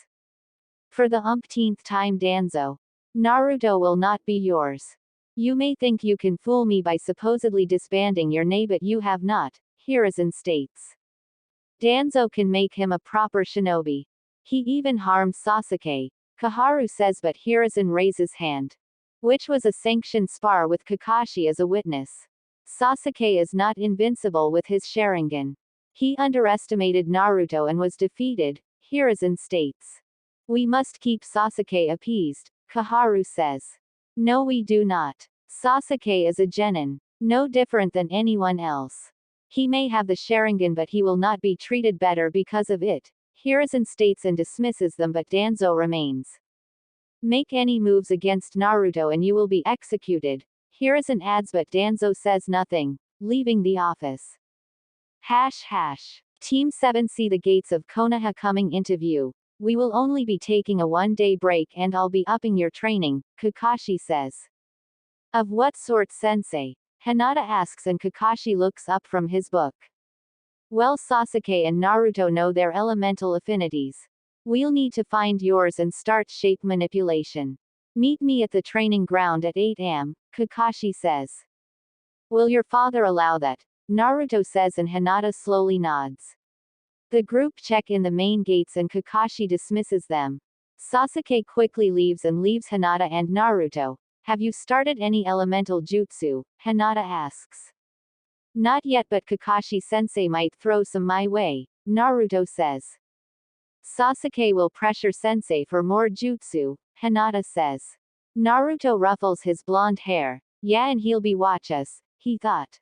For the umpteenth time, Danzo. Naruto will not be yours. You may think you can fool me by supposedly disbanding your NA, but you have not, Hiruzen states. Danzo can make him a proper shinobi. He even harmed Sasuke, Kaharu says, but Hiruzen raises hand. Which was a sanctioned spar with Kakashi as a witness. Sasuke is not invincible with his Sharingan. He underestimated Naruto and was defeated, Hiruzen states. We must keep Sasuke appeased, Kaharu says. No, we do not. Sasuke is a genin, no different than anyone else. He may have the Sharingan, but he will not be treated better because of it, Hiruzen states and dismisses them, but Danzo remains. Make any moves against Naruto and you will be executed, Hiruzen adds, but Danzo says nothing, leaving the office. Team 7 see the gates of Konoha coming into view. We will only be taking a 1-day break and I'll be upping your training, Kakashi says. Of what sort, sensei? Hinata asks, and Kakashi looks up from his book. Well, Sasuke and Naruto know their elemental affinities. We'll need to find yours and start shape manipulation. Meet me at the training ground at 8 am, Kakashi says. Will your father allow that? Naruto says, and Hinata slowly nods. The group check in the main gates and Kakashi dismisses them. Sasuke quickly leaves and leaves Hinata and Naruto. Have you started any elemental jutsu? Hinata asks. Not yet, but Kakashi-sensei might throw some my way, Naruto says. Sasuke will pressure sensei for more jutsu, Hinata says. Naruto ruffles his blonde hair. Yeah, and he'll be watch us, he thought.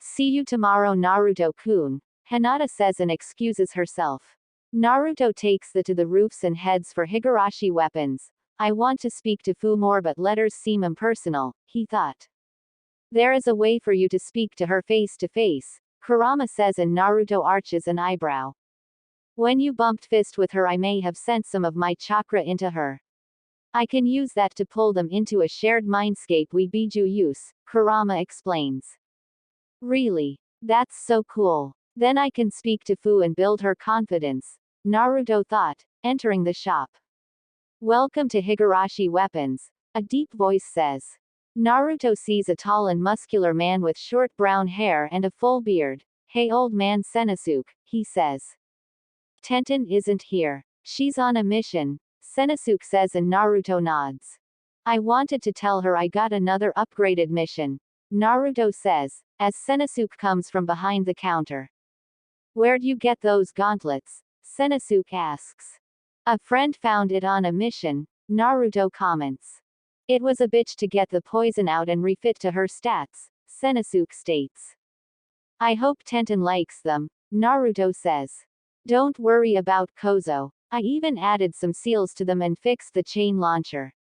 See you tomorrow, Naruto-kun, Hinata says and excuses herself. Naruto takes to the roofs and heads for Higurashi weapons. I want to speak to Fu more, but letters seem impersonal, he thought. There is a way for you to speak to her face to face, Kurama says, and Naruto arches an eyebrow. When you bumped fist with her, I may have sent some of my chakra into her. I can use that to pull them into a shared mindscape we biju use, Kurama explains. Really? That's so cool. Then I can speak to Fu and build her confidence, Naruto thought, entering the shop. Welcome to Higurashi Weapons, a deep voice says. Naruto sees a tall and muscular man with short brown hair and a full beard. Hey old man Senasuke, he says. Tenten isn't here. She's on a mission, Senasuke says, and Naruto nods. I wanted to tell her I got another upgraded mission, Naruto says, as Senasuke comes from behind the counter. Where'd you get those gauntlets? Senasuke asks. A friend found it on a mission, Naruto comments. It was a bitch to get the poison out and refit to her stats, Senasuke states. I hope Tenten likes them, Naruto says. Don't worry about Kozo. I even added some seals to them and fixed the chain launcher.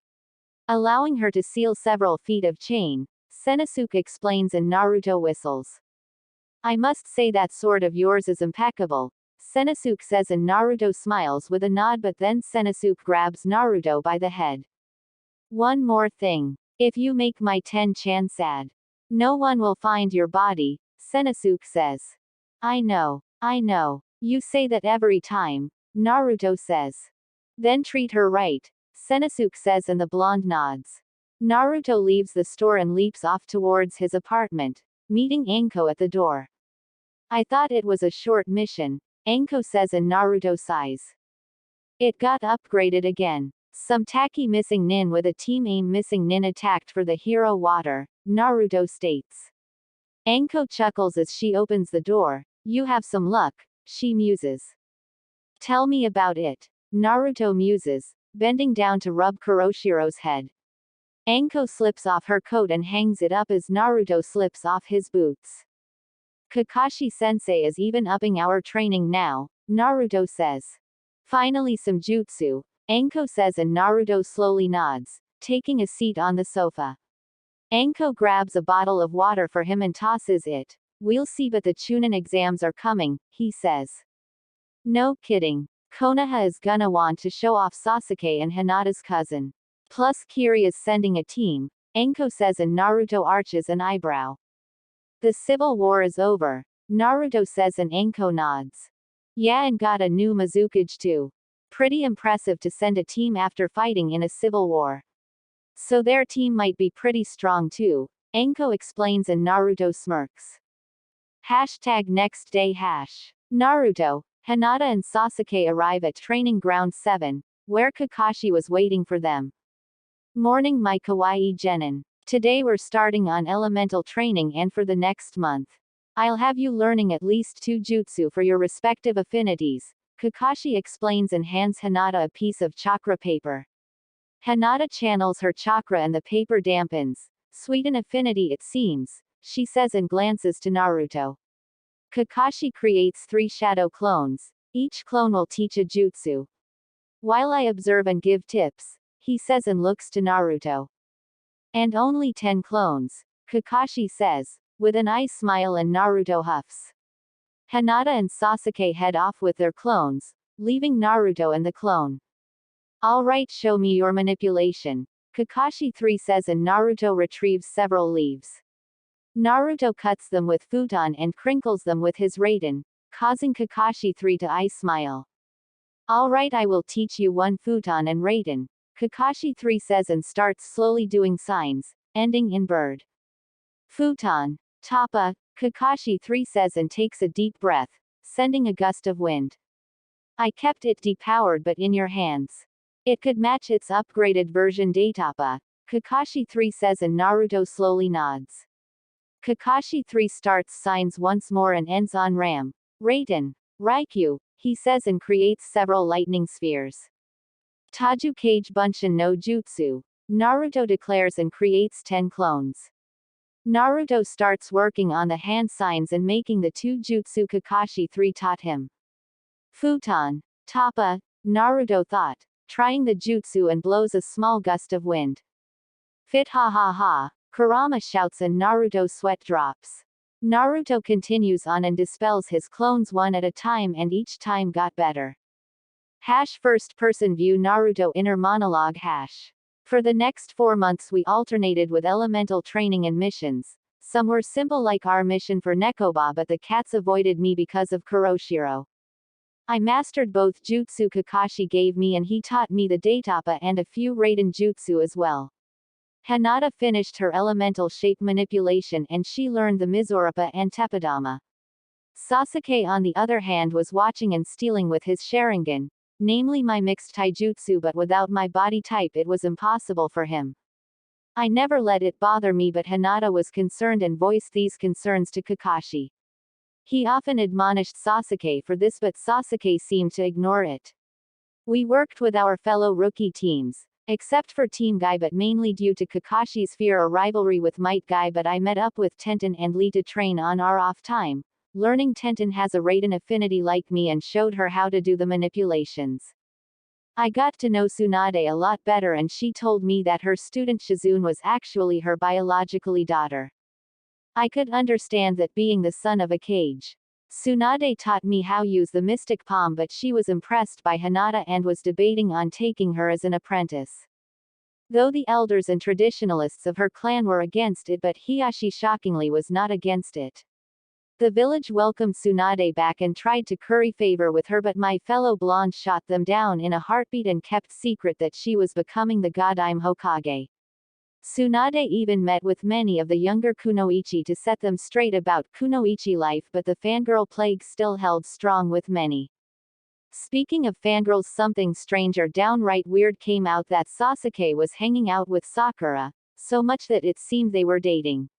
Allowing her to seal several feet of chain, Senosuke explains and Naruto whistles. I must say that sword of yours is impeccable, Senosuke says and Naruto smiles with a nod, but then Senosuke grabs Naruto by the head. One more thing. If you make my Ten-chan sad, no one will find your body, Senosuke says. I know. You say that every time, Naruto says. Then treat her right, Senosuke says and the blonde nods. Naruto leaves the store and leaps off towards his apartment, meeting Anko at the door. I thought it was a short mission, Anko says and Naruto sighs. It got upgraded again. Some tacky missing nin with a team aim missing nin attacked for the hero water, Naruto states. Anko chuckles as she opens the door. You have some luck, she muses. Tell me about it, Naruto muses, bending down to rub Kuroshiro's head. Anko slips off her coat and hangs it up as Naruto slips off his boots. Kakashi-sensei is even upping our training now, Naruto says. Finally some jutsu, Anko says and Naruto slowly nods, taking a seat on the sofa. Anko grabs a bottle of water for him and tosses it. We'll see, but the Chunin exams are coming, he says. No kidding. Konoha is gonna want to show off Sasuke and Hinata's cousin. Plus Kiri is sending a team, Anko says and Naruto arches an eyebrow. The civil war is over, Naruto says and Anko nods. Yeah, and got a new Mizukage too. Pretty impressive to send a team after fighting in a civil war. So their team might be pretty strong too, Anko explains and Naruto smirks. #next day Naruto, Hinata and Sasuke arrive at Training Ground 7, where Kakashi was waiting for them. Morning my kawaii genin. Today we're starting on elemental training and for the next month. I'll have you learning at least 2 jutsu for your respective affinities, Kakashi explains and hands Hinata a piece of chakra paper. Hinata channels her chakra and the paper dampens. Sweet an affinity it seems, she says and glances to Naruto. Kakashi creates 3 shadow clones. Each clone will teach a jutsu. While I observe and give tips, he says and looks to Naruto. And only 10 clones, Kakashi says, with an eye smile and Naruto huffs. Hinata and Sasuke head off with their clones, leaving Naruto and the clone. Alright, show me your manipulation, Kakashi 3 says and Naruto retrieves several leaves. Naruto cuts them with futon and crinkles them with his raiden, causing Kakashi 3 to eye smile. Alright, I will teach you 1 futon and raiden, Kakashi 3 says and starts slowly doing signs, ending in bird. Futon, Tappa, Kakashi 3 says and takes a deep breath, sending a gust of wind. I kept it depowered but in your hands. It could match its upgraded version Daitappa, Kakashi 3 says and Naruto slowly nods. Kakashi 3 starts signs once more and ends on Ram, Raiden, Raikyu, he says and creates several lightning spheres. Taju Kage Bunshin no Jutsu, Naruto declares and creates 10 clones. Naruto starts working on the hand signs and making the 2 jutsu Kakashi 3 taught him. Futon, Tappa, Naruto thought, trying the jutsu and blows a small gust of wind. Fit ha ha ha, Kurama shouts and Naruto sweat drops. Naruto continues on and dispels his clones one at a time and each time got better. First person view Naruto inner monologue For the next 4 months we alternated with elemental training and missions. Some were simple like our mission for Nekoba, but the cats avoided me because of Kuroshiro. I mastered both jutsu Kakashi gave me and he taught me the Daitappa and a few Raiden jutsu as well. Hinata finished her elemental shape manipulation and she learned the Mizorappa and Teppadama. Sasuke on the other hand was watching and stealing with his Sharingan, namely my mixed taijutsu, but without my body type it was impossible for him. I never let it bother me, but Hinata was concerned and voiced these concerns to Kakashi. He often admonished Sasuke for this, but Sasuke seemed to ignore it. We worked with our fellow rookie teams, except for Team Guy, but mainly due to Kakashi's fear or rivalry with Might Guy, but I met up with Tenten and Lee to train on our off time, learning Tenten has a Raiden affinity like me and showed her how to do the manipulations. I got to know Tsunade a lot better and she told me that her student Shizune was actually her biologically daughter. I could understand that being the son of a cage. Tsunade taught me how to use the mystic palm, but she was impressed by Hinata and was debating on taking her as an apprentice. Though the elders and traditionalists of her clan were against it, but Hiyashi shockingly was not against it. The village welcomed Tsunade back and tried to curry favor with her, but my fellow blonde shot them down in a heartbeat and kept secret that she was becoming the Godime Hokage. Tsunade even met with many of the younger kunoichi to set them straight about kunoichi life, but the fangirl plague still held strong with many. Speaking of fangirls, something strange or downright weird came out: that Sasuke was hanging out with Sakura, so much that it seemed they were dating.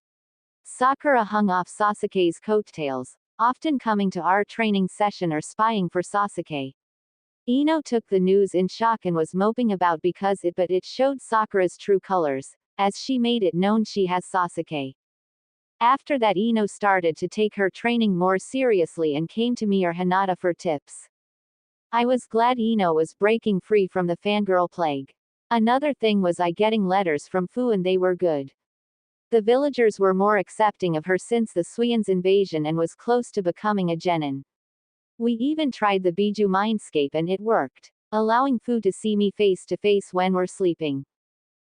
Sakura hung off Sasuke's coattails, often coming to our training session or spying for Sasuke. Ino took the news in shock and was moping about but it showed Sakura's true colors, as she made it known she has Sasuke. After that, Ino started to take her training more seriously and came to me or Hinata for tips. I was glad Ino was breaking free from the fangirl plague. Another thing was I getting letters from Fu, and they were good. The villagers were more accepting of her since the Suian's invasion and was close to becoming a genin. We even tried the Biju mindscape and it worked, allowing Fu to see me face to face when we're sleeping.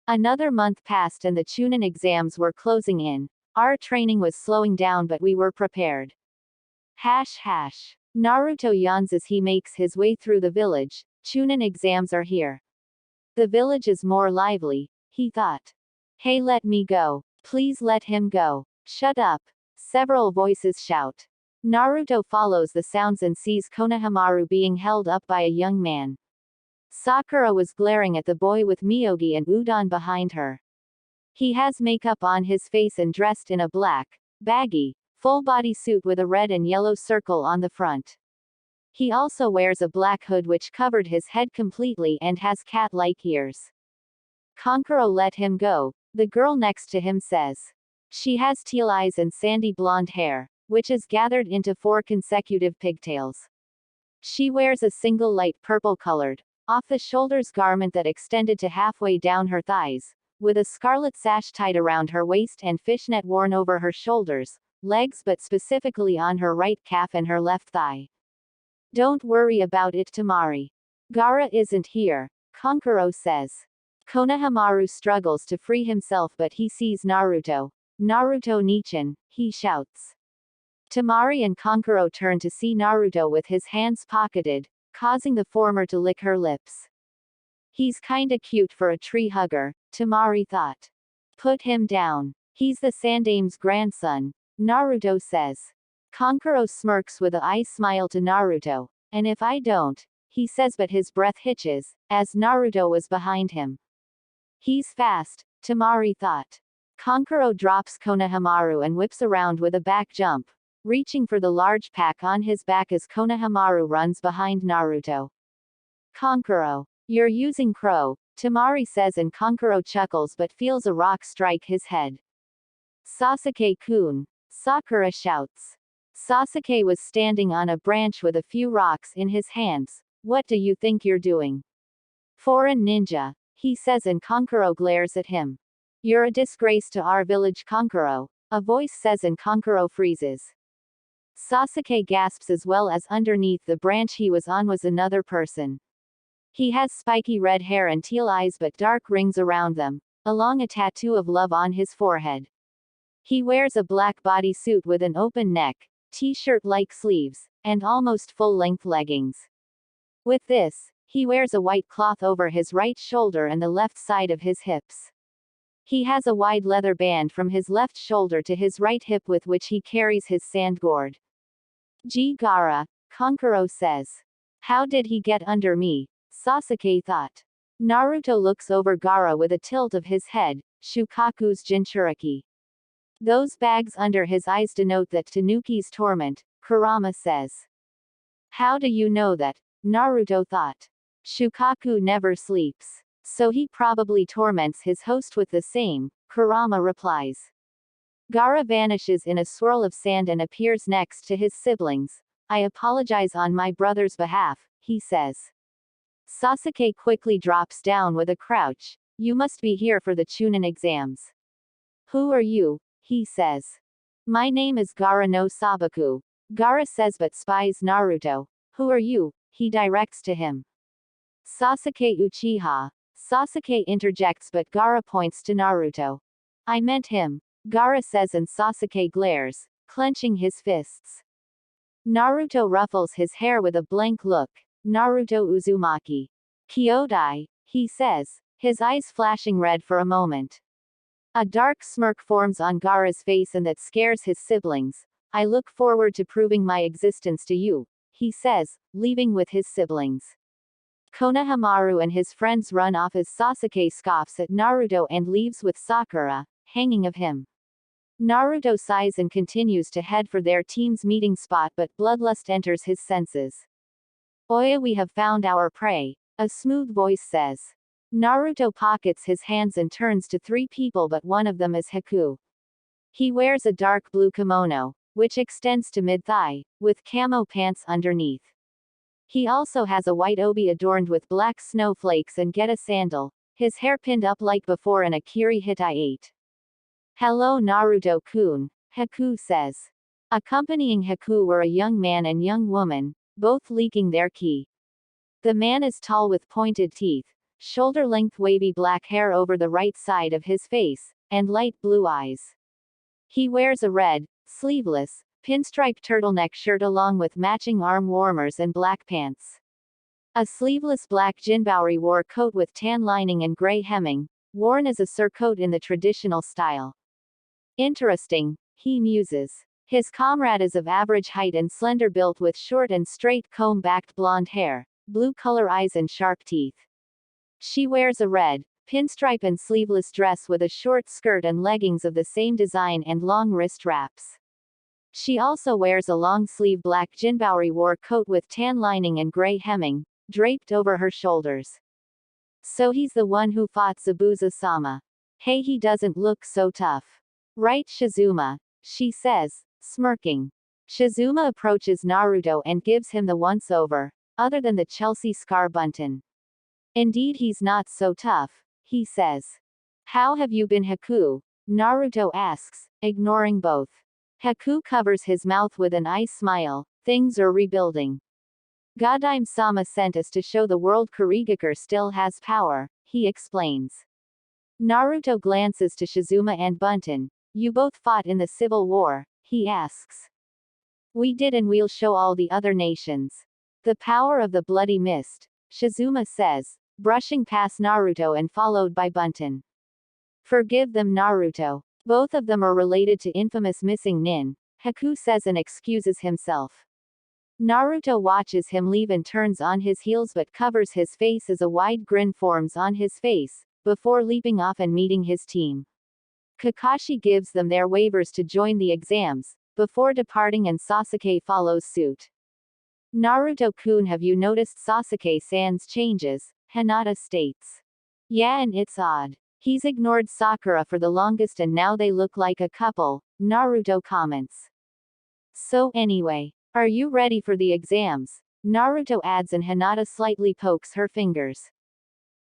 Another month passed and the Chunin exams were closing in. Our training was slowing down, but we were prepared. Naruto yawns as he makes his way through the village. Chunin exams are here. The village is more lively, he thought. Hey, let me go. Please let him go. Shut up. Several voices shout. Naruto follows the sounds and sees Konohamaru being held up by a young man. Sakura was glaring at the boy with Miyogi and Udon behind her. He has makeup on his face and dressed in a black, baggy, full-body suit with a red and yellow circle on the front. He also wears a black hood which covered his head completely and has cat-like ears. Kankuro let him go, the girl next to him says. She has teal eyes and sandy blonde hair, which is gathered into 4 consecutive pigtails. She wears a single light purple-colored, off-the-shoulders garment that extended to halfway down her thighs, with a scarlet sash tied around her waist and fishnet worn over her shoulders, legs, but specifically on her right calf and her left thigh. Don't worry about it, Temari. Gaara isn't here, Kankuro says. Konohamaru struggles to free himself, but he sees Naruto. Naruto Nichan, he shouts. Temari and Kankuro turn to see Naruto with his hands pocketed, causing the former to lick her lips. He's kinda cute for a tree hugger, Temari thought. Put him down. He's the Sandame's grandson, Naruto says. Kankuro smirks with a eye smile to Naruto, and if I don't, he says, but his breath hitches, as Naruto was behind him. He's fast, Temari thought. Kankuro drops Konohamaru and whips around with a back jump, reaching for the large pack on his back as Konohamaru runs behind Naruto. Kankuro, you're using crow, Temari says, and Kankuro chuckles but feels a rock strike his head. Sasuke-kun, Sakura shouts. Sasuke was standing on a branch with a few rocks in his hands. What do you think you're doing? Foreign ninja, he says, and Kankuro glares at him. You're a disgrace to our village, Kankuro, a voice says, and Kankuro freezes. Sasuke gasps as well, as underneath the branch he was on was another person. He has spiky red hair and teal eyes but dark rings around them, along a tattoo of love on his forehead. He wears a black bodysuit with an open neck, t-shirt-like sleeves, and almost full-length leggings. With this, he wears a white cloth over his right shoulder and the left side of his hips. He has a wide leather band from his left shoulder to his right hip with which he carries his sand gourd. Gaara, Kankuro says. How did he get under me? Sasuke thought. Naruto looks over Gaara with a tilt of his head, Shukaku's Jinchuriki. Those bags under his eyes denote that Tanuki's torment, Kurama says. How do you know that? Naruto thought. Shukaku never sleeps. So he probably torments his host with the same, Kurama replies. Gaara vanishes in a swirl of sand and appears next to his siblings. I apologize on my brother's behalf, he says. Sasuke quickly drops down with a crouch. You must be here for the Chunin exams. Who are you? He says. My name is Gaara no Sabaku. Gaara says but spies Naruto. Who are you? He directs to him. Sasuke Uchiha. Sasuke interjects but Gaara points to Naruto. I meant him. Gaara says and Sasuke glares, clenching his fists. Naruto ruffles his hair with a blank look. Naruto Uzumaki. Kyodai, he says, his eyes flashing red for a moment. A dark smirk forms on Gaara's face and that scares his siblings. I look forward to proving my existence to you, he says, leaving with his siblings. Konohamaru and his friends run off as Sasuke scoffs at Naruto and leaves with Sakura, hanging of him. Naruto sighs and continues to head for their team's meeting spot but bloodlust enters his senses. Oya, we have found our prey, a smooth voice says. Naruto pockets his hands and turns to three people but one of them is Haku. He wears a dark blue kimono, which extends to mid-thigh, with camo pants underneath. He also has a white obi adorned with black snowflakes and get a sandal, his hair pinned up like before in a Kiri Hitai 8. Hello Naruto-kun, Haku says. Accompanying Haku were a young man and young woman, both leaking their ki. The man is tall with pointed teeth, shoulder-length wavy black hair over the right side of his face, and light blue eyes. He wears a red, sleeveless, pinstripe turtleneck shirt along with matching arm warmers and black pants. A sleeveless black Jinbauri war coat with tan lining and gray hemming, worn as a surcoat in the traditional style. Interesting, he muses. His comrade is of average height and slender built with short and straight comb-backed blonde hair, blue color eyes and sharp teeth. She wears a red, pinstripe and sleeveless dress with a short skirt and leggings of the same design and long wrist wraps. She also wears a long-sleeve black Jinbauri war coat with tan lining and gray hemming, draped over her shoulders. So he's the one who fought Zabuza-sama. Hey, he doesn't look so tough. Right, Shizuma? She says, smirking. Shizuma approaches Naruto and gives him the once-over, other than the Chelsea Scar Bunton. Indeed he's not so tough, he says. How have you been, Haku? Naruto asks, ignoring both. Haku covers his mouth with an ice smile. Things are rebuilding. Gadaime-sama sent us to show the world Kurigakure still has power, he explains. Naruto glances to Shizuma and Bunton. You both fought in the Civil War, he asks. We did, and we'll show all the other nations. The power of the bloody mist, Shizuma says, brushing past Naruto and followed by Bunton. Forgive them, Naruto. Both of them are related to infamous missing nin, Haku says and excuses himself. Naruto watches him leave and turns on his heels but covers his face as a wide grin forms on his face, before leaping off and meeting his team. Kakashi gives them their waivers to join the exams, before departing and Sasuke follows suit. Naruto-kun, have you noticed Sasuke-san's changes? Hinata states. Yeah, and it's odd. He's ignored Sakura for the longest and now they look like a couple, Naruto comments. So anyway, are you ready for the exams? Naruto adds and Hinata slightly pokes her fingers.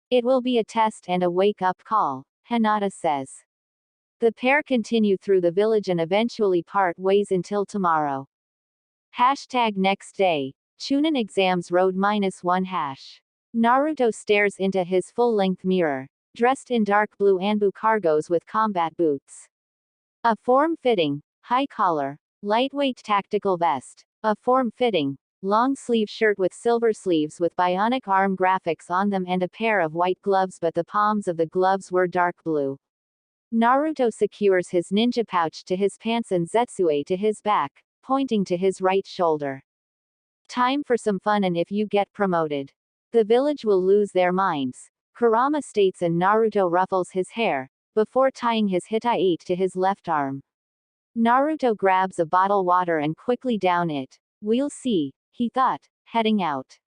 It will be a test and a wake-up call, Hinata says. The pair continue through the village and eventually part ways until tomorrow. Next day, Chunin exams road -1 #. Naruto stares into his full-length mirror, dressed in dark blue Anbu cargos with combat boots. A form-fitting, high-collar, lightweight tactical vest, a form-fitting, long-sleeve shirt with silver sleeves with bionic arm graphics on them and a pair of white gloves but the palms of the gloves were dark blue. Naruto secures his ninja pouch to his pants and Zetsue to his back, pointing to his right shoulder. Time for some fun, and if you get promoted, the village will lose their minds, Kurama states, and Naruto ruffles his hair, before tying his Hitai 8 to his left arm. Naruto grabs a bottle water and quickly down it. We'll see, he thought, heading out.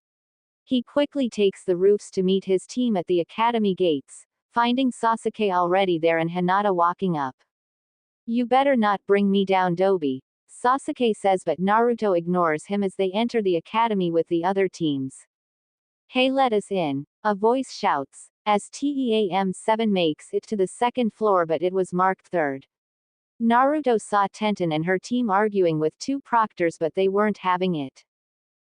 He quickly takes the roofs to meet his team at the academy gates, finding Sasuke already there and Hinata walking up. You better not bring me down, Dobi, Sasuke says, but Naruto ignores him as they enter the academy with the other teams. Hey, let us in, a voice shouts, as TEAM-7 makes it to the second floor, but it was marked third. Naruto saw Tenten and her team arguing with two proctors, but they weren't having it.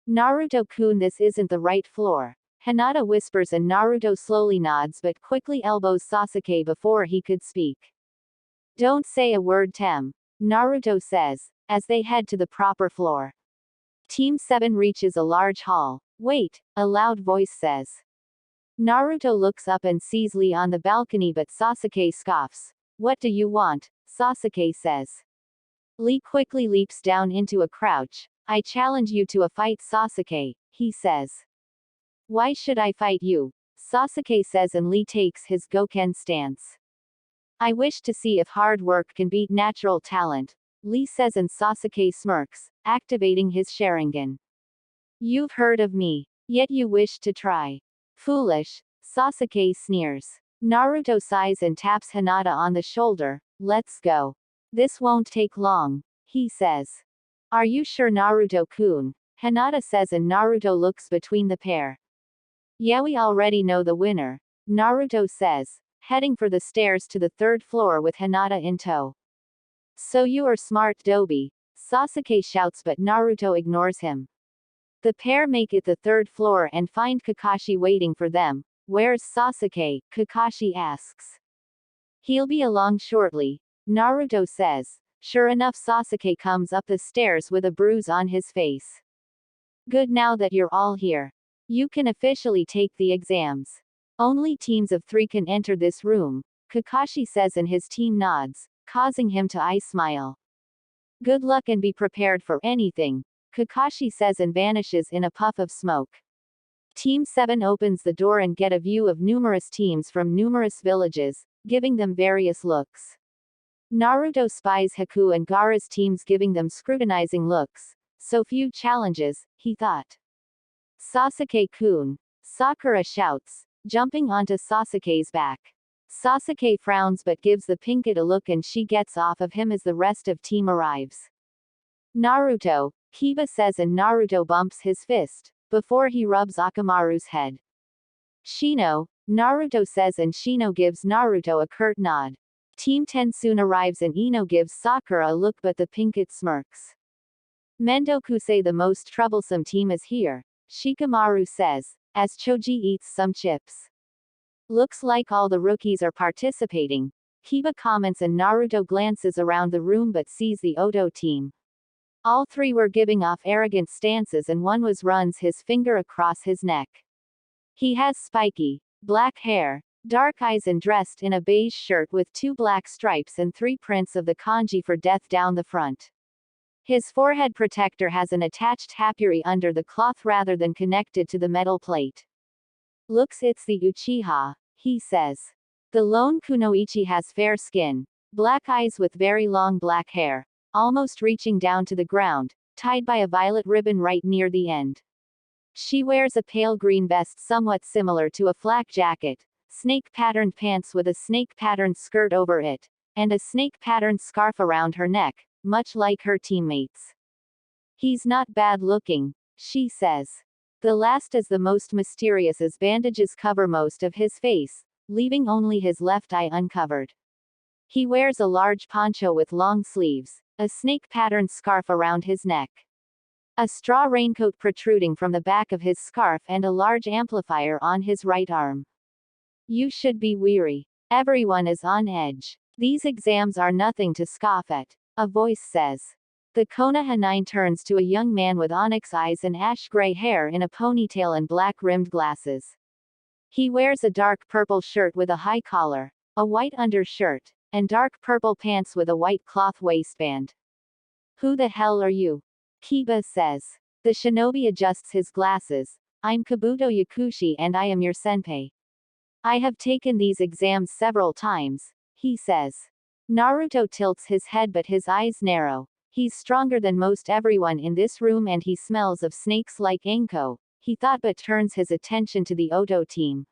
Naruto-kun, this isn't the right floor. Hinata whispers and Naruto slowly nods but quickly elbows Sasuke before he could speak. Don't say a word, Tem. Naruto says, as they head to the proper floor. Team 7 reaches a large hall. Wait, a loud voice says. Naruto looks up and sees Lee on the balcony, but Sasuke scoffs. What do you want? Sasuke says. Lee quickly leaps down into a crouch. I challenge you to a fight, Sasuke, he says. Why should I fight you? Sasuke says, and Lee takes his Goken stance. I wish to see if hard work can beat natural talent, Lee says, and Sasuke smirks, activating his Sharingan. You've heard of me, yet you wish to try. Foolish, Sasuke sneers. Naruto sighs and taps Hinata on the shoulder. Let's go. This won't take long, he says. Are you sure, Naruto-kun? Hinata says, and Naruto looks between the pair. Yeah, we already know the winner, Naruto says, heading for the stairs to the third floor with Hinata in tow. So you are smart, Dobi, Sasuke shouts, but Naruto ignores him. The pair make it the third floor and find Kakashi waiting for them. Where's Sasuke? Kakashi asks. He'll be along shortly, Naruto says. Sure enough, Sasuke comes up the stairs with a bruise on his face. Good, now that you're all here, you can officially take the exams. Only teams of 3 can enter this room, Kakashi says, and his team nods, causing him to smile. Good luck and be prepared for anything, Kakashi says, and vanishes in a puff of smoke. Team 7 opens the door and get a view of numerous teams from numerous villages, giving them various looks. Naruto spies Haku and Gaara's teams, giving them scrutinizing looks. So few challenges, he thought. Sasuke-kun, Sakura shouts, jumping onto Sasuke's back. Sasuke frowns but gives the Pinkett a look, and she gets off of him as the rest of team arrives. Naruto, Kiba says, and Naruto bumps his fist before he rubs Akamaru's head. Shino, Naruto says, and Shino gives Naruto a curt nod. Team 10 soon arrives and Ino gives Sakura a look, but the Pinkett smirks. Mendoku say the most troublesome team is here, Shikamaru says, as Choji eats some chips. Looks like all the rookies are participating, Kiba comments, and Naruto glances around the room but sees the Oto team. All 3 were giving off arrogant stances, and one runs his finger across his neck. He has spiky, black hair, dark eyes, and dressed in a beige shirt with 2 black stripes and 3 prints of the kanji for death down the front. His forehead protector has an attached hapuri under the cloth rather than connected to the metal plate. Looks, it's the Uchiha, he says. The lone kunoichi has fair skin, black eyes with very long black hair, almost reaching down to the ground, tied by a violet ribbon right near the end. She wears a pale green vest somewhat similar to a flak jacket, snake-patterned pants with a snake-patterned skirt over it, and a snake-patterned scarf around her neck, much like her teammates. He's not bad looking, she says. The last is the most mysterious, as bandages cover most of his face, leaving only his left eye uncovered. He wears a large poncho with long sleeves, a snake-patterned scarf around his neck, a straw raincoat protruding from the back of his scarf, and a large amplifier on his right arm. You should be weary. Everyone is on edge. These exams are nothing to scoff at, a voice says. The Konoha 9 turns to a young man with onyx eyes and ash-gray hair in a ponytail and black-rimmed glasses. He wears a dark purple shirt with a high collar, a white undershirt, and dark purple pants with a white cloth waistband. Who the hell are you? Kiba says. The shinobi adjusts his glasses. I'm Kabuto Yakushi and I am your senpai. I have taken these exams several times, he says. Naruto tilts his head but his eyes narrow. He's stronger than most everyone in this room and he smells of snakes like Anko, he thought, but turns his attention to the Oto team.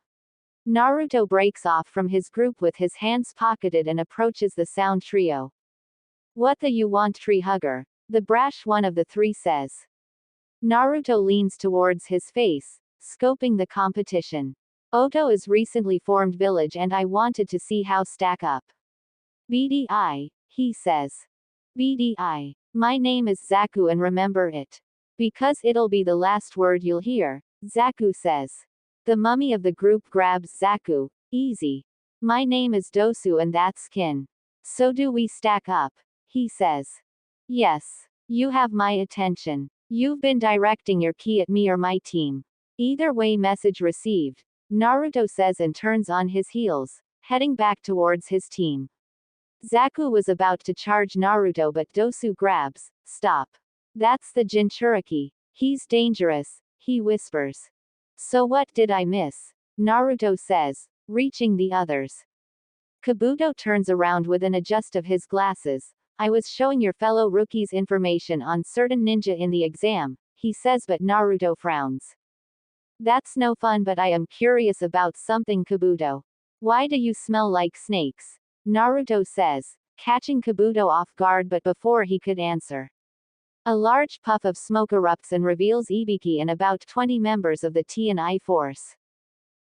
Naruto breaks off from his group with his hands pocketed and approaches the sound trio. What the you want, tree hugger? The brash one of the 3 says. Naruto leans towards his face, scoping the competition. Oto is recently formed village and I wanted to see how stack up. BDI, he says. BDI. My name is Zaku and remember it. Because it'll be the last word you'll hear, Zaku says. The mummy of the group grabs Zaku. Easy. My name is Dosu and that's Kin. So do we stack up? He says. Yes. You have my attention. You've been directing your ki at me or my team. Either way, message received. Naruto says and turns on his heels, heading back towards his team. Zaku was about to charge Naruto but Dosu grabs. Stop. That's the Jinchuriki. He's dangerous, he whispers. So what did I miss? Naruto says, reaching the others. Kabuto turns around with an adjust of his glasses. I was showing your fellow rookies information on certain ninja in the exam, he says, but Naruto frowns. That's no fun, but I am curious about something, Kabuto. Why do you smell like snakes? Naruto says, catching Kabuto off guard, but before he could answer, a large puff of smoke erupts and reveals Ibiki and about 20 members of the T&I force.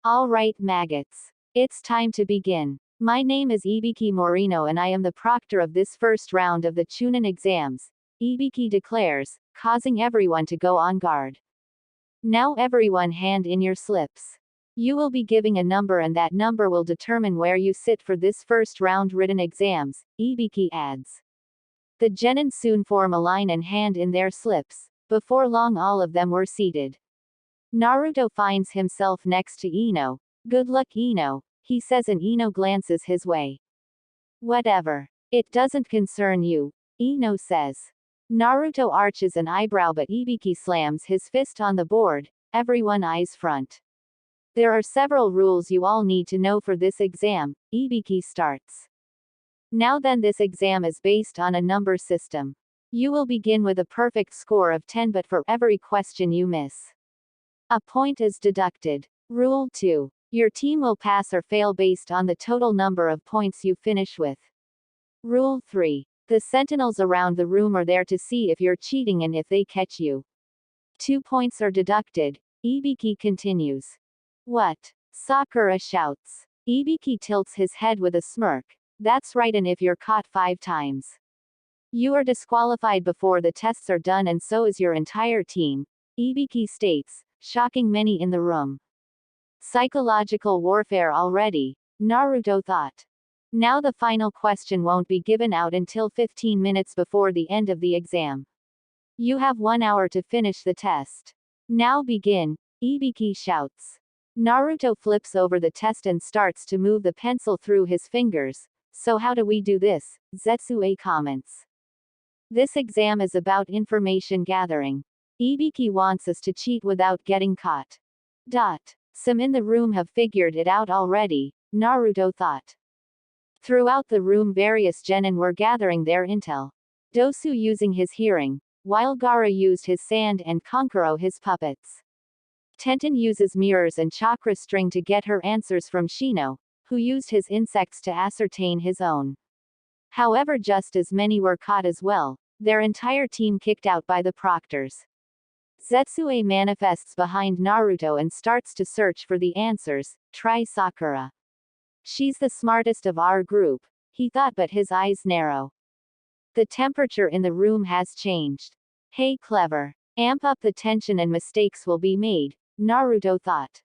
All right, maggots. It's time to begin. My name is Ibiki Morino and I am the proctor of this first round of the Chunin exams, Ibiki declares, causing everyone to go on guard. Now everyone hand in your slips. You will be giving a number and that number will determine where you sit for this first round written exams, Ibiki adds. The genin soon form a line and hand in their slips. Before long all of them were seated. Naruto finds himself next to Ino. Good luck, Ino, he says, and Ino glances his way. Whatever. It doesn't concern you, Ino says. Naruto arches an eyebrow but Ibiki slams his fist on the board. Everyone eyes front. There are several rules you all need to know for this exam, Ibiki starts. Now then, this exam is based on a number system. You will begin with a perfect score of 10, but for every question you miss, a point is deducted. Rule 2. Your team will pass or fail based on the total number of points you finish with. Rule 3. The sentinels around the room are there to see if you're cheating and if they catch you, 2 points are deducted, Ibiki continues. What? Sakura shouts. Ibiki tilts his head with a smirk. That's right, and if you're caught 5 times, you are disqualified before the tests are done, and so is your entire team, Ibiki states, shocking many in the room. Psychological warfare already, Naruto thought. Now the final question won't be given out until 15 minutes before the end of the exam. You have 1 hour to finish the test. Now begin, Ibiki shouts. Naruto flips over the test and starts to move the pencil through his fingers. So how do we do this? Zetsue comments. This exam is about information gathering. Ibiki wants us to cheat without getting caught. Some in the room have figured it out already, Naruto thought. Throughout the room various genin were gathering their intel. Dosu using his hearing, while Gaara used his sand and Kankuro his puppets. Tenten uses mirrors and chakra string to get her answers from Shino, who used his insects to ascertain his own. However, just as many were caught as well, their entire team kicked out by the proctors. Zetsue manifests behind Naruto and starts to search for the answers. Try Sakura. She's the smartest of our group, he thought, but his eyes narrow. The temperature in the room has changed. Hey, clever. Amp up the tension and mistakes will be made, Naruto thought.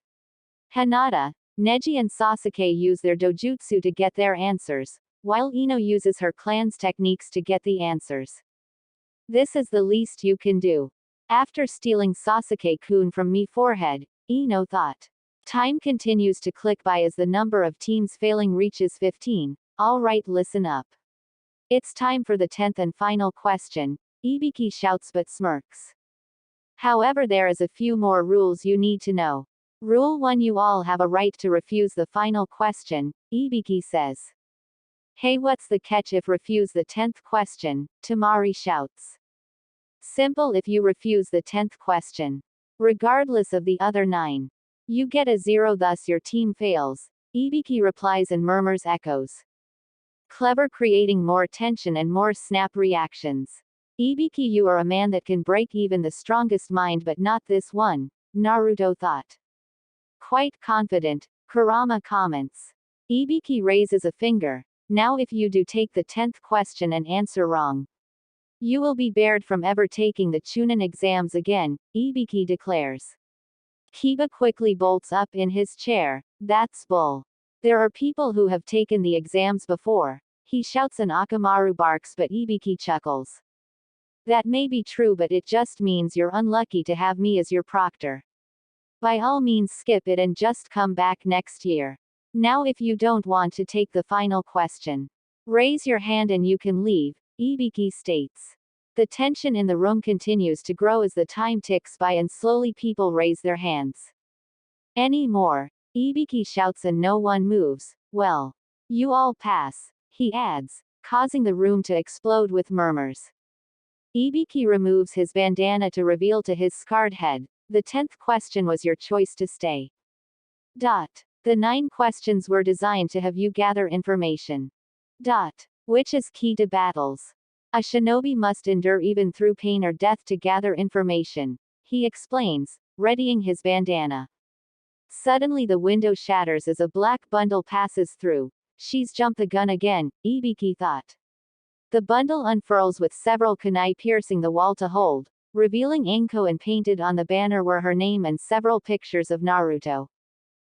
Hinata, Neji and Sasuke use their dojutsu to get their answers, while Ino uses her clan's techniques to get the answers. This is the least you can do. After stealing Sasuke-kun from me forehead, Ino thought. Time continues to click by as the number of teams failing reaches 15. Alright, listen up. It's time for the 10th and final question, Ibiki shouts but smirks. However, there is a few more rules you need to know. Rule 1: you all have a right to refuse the final question, Ibiki says. Hey, what's the catch if refuse the 10th question? Tamari shouts. Simple: if you refuse the 10th question, regardless of the other 9, you get a 0, thus your team fails, Ibiki replies and murmurs echoes. Clever, creating more tension and more snap reactions. Ibiki, you are a man that can break even the strongest mind but not this one, Naruto thought. Quite confident, Kurama comments. Ibiki raises a finger. Now if you do take the 10th question and answer wrong, you will be barred from ever taking the Chunin exams again, Ibiki declares. Kiba quickly bolts up in his chair. That's bull. There are people who have taken the exams before, he shouts, and Akamaru barks, but Ibiki chuckles. That may be true, but it just means you're unlucky to have me as your proctor. By all means skip it and just come back next year. Now if you don't want to take the final question, raise your hand and you can leave, Ibiki states. The tension in the room continues to grow as the time ticks by and slowly people raise their hands. Any more? Ibiki shouts and no one moves. Well, you all pass, he adds, causing the room to explode with murmurs. Ibiki removes his bandana to reveal to his scarred head, the 10th question was your choice to stay. The 9 questions were designed to have you gather information. Which is key to battles. A shinobi must endure even through pain or death to gather information, he explains, readying his bandana. Suddenly the window shatters as a black bundle passes through. She's jumped the gun again, Ibiki thought. The bundle unfurls with several kunai piercing the wall to hold, revealing Anko, and painted on the banner were her name and several pictures of Naruto.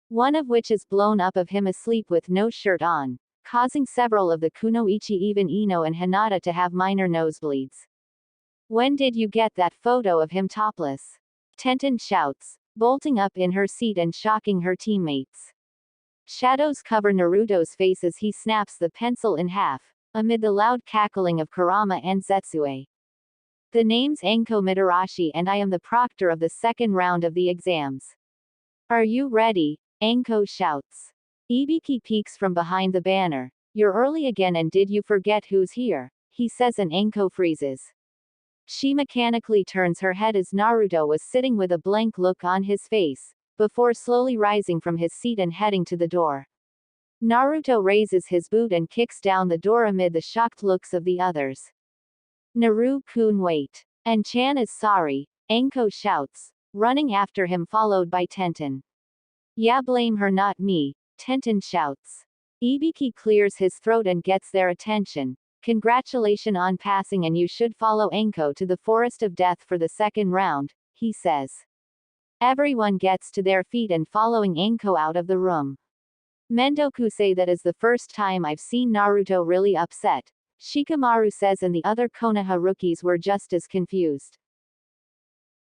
One of which is blown up of him asleep with no shirt on, causing several of the kunoichi, even Ino and Hinata, to have minor nosebleeds. When did you get that photo of him topless? Tenten shouts, bolting up in her seat and shocking her teammates. Shadows cover Naruto's face as he snaps the pencil in half, amid the loud cackling of Kurama and Zetsue. The name's Anko Mitarashi and I am the proctor of the second round of the exams. Are you ready? Anko shouts. Ibiki peeks from behind the banner. You're early again, and did you forget who's here? He says, and Anko freezes. She mechanically turns her head as Naruto was sitting with a blank look on his face, before slowly rising from his seat and heading to the door. Naruto raises his boot and kicks down the door amid the shocked looks of the others. Naru-kun, wait. And Chan is sorry, Anko shouts, running after him, followed by Tenten. Yeah, blame her, not me, Tenten shouts. Ibiki clears his throat and gets their attention. Congratulations on passing, and you should follow Anko to the Forest of Death for the second round, he says. Everyone gets to their feet and following Anko out of the room. Mendoku say that is the first time I've seen Naruto really upset, Shikamaru says, and the other Konoha rookies were just as confused.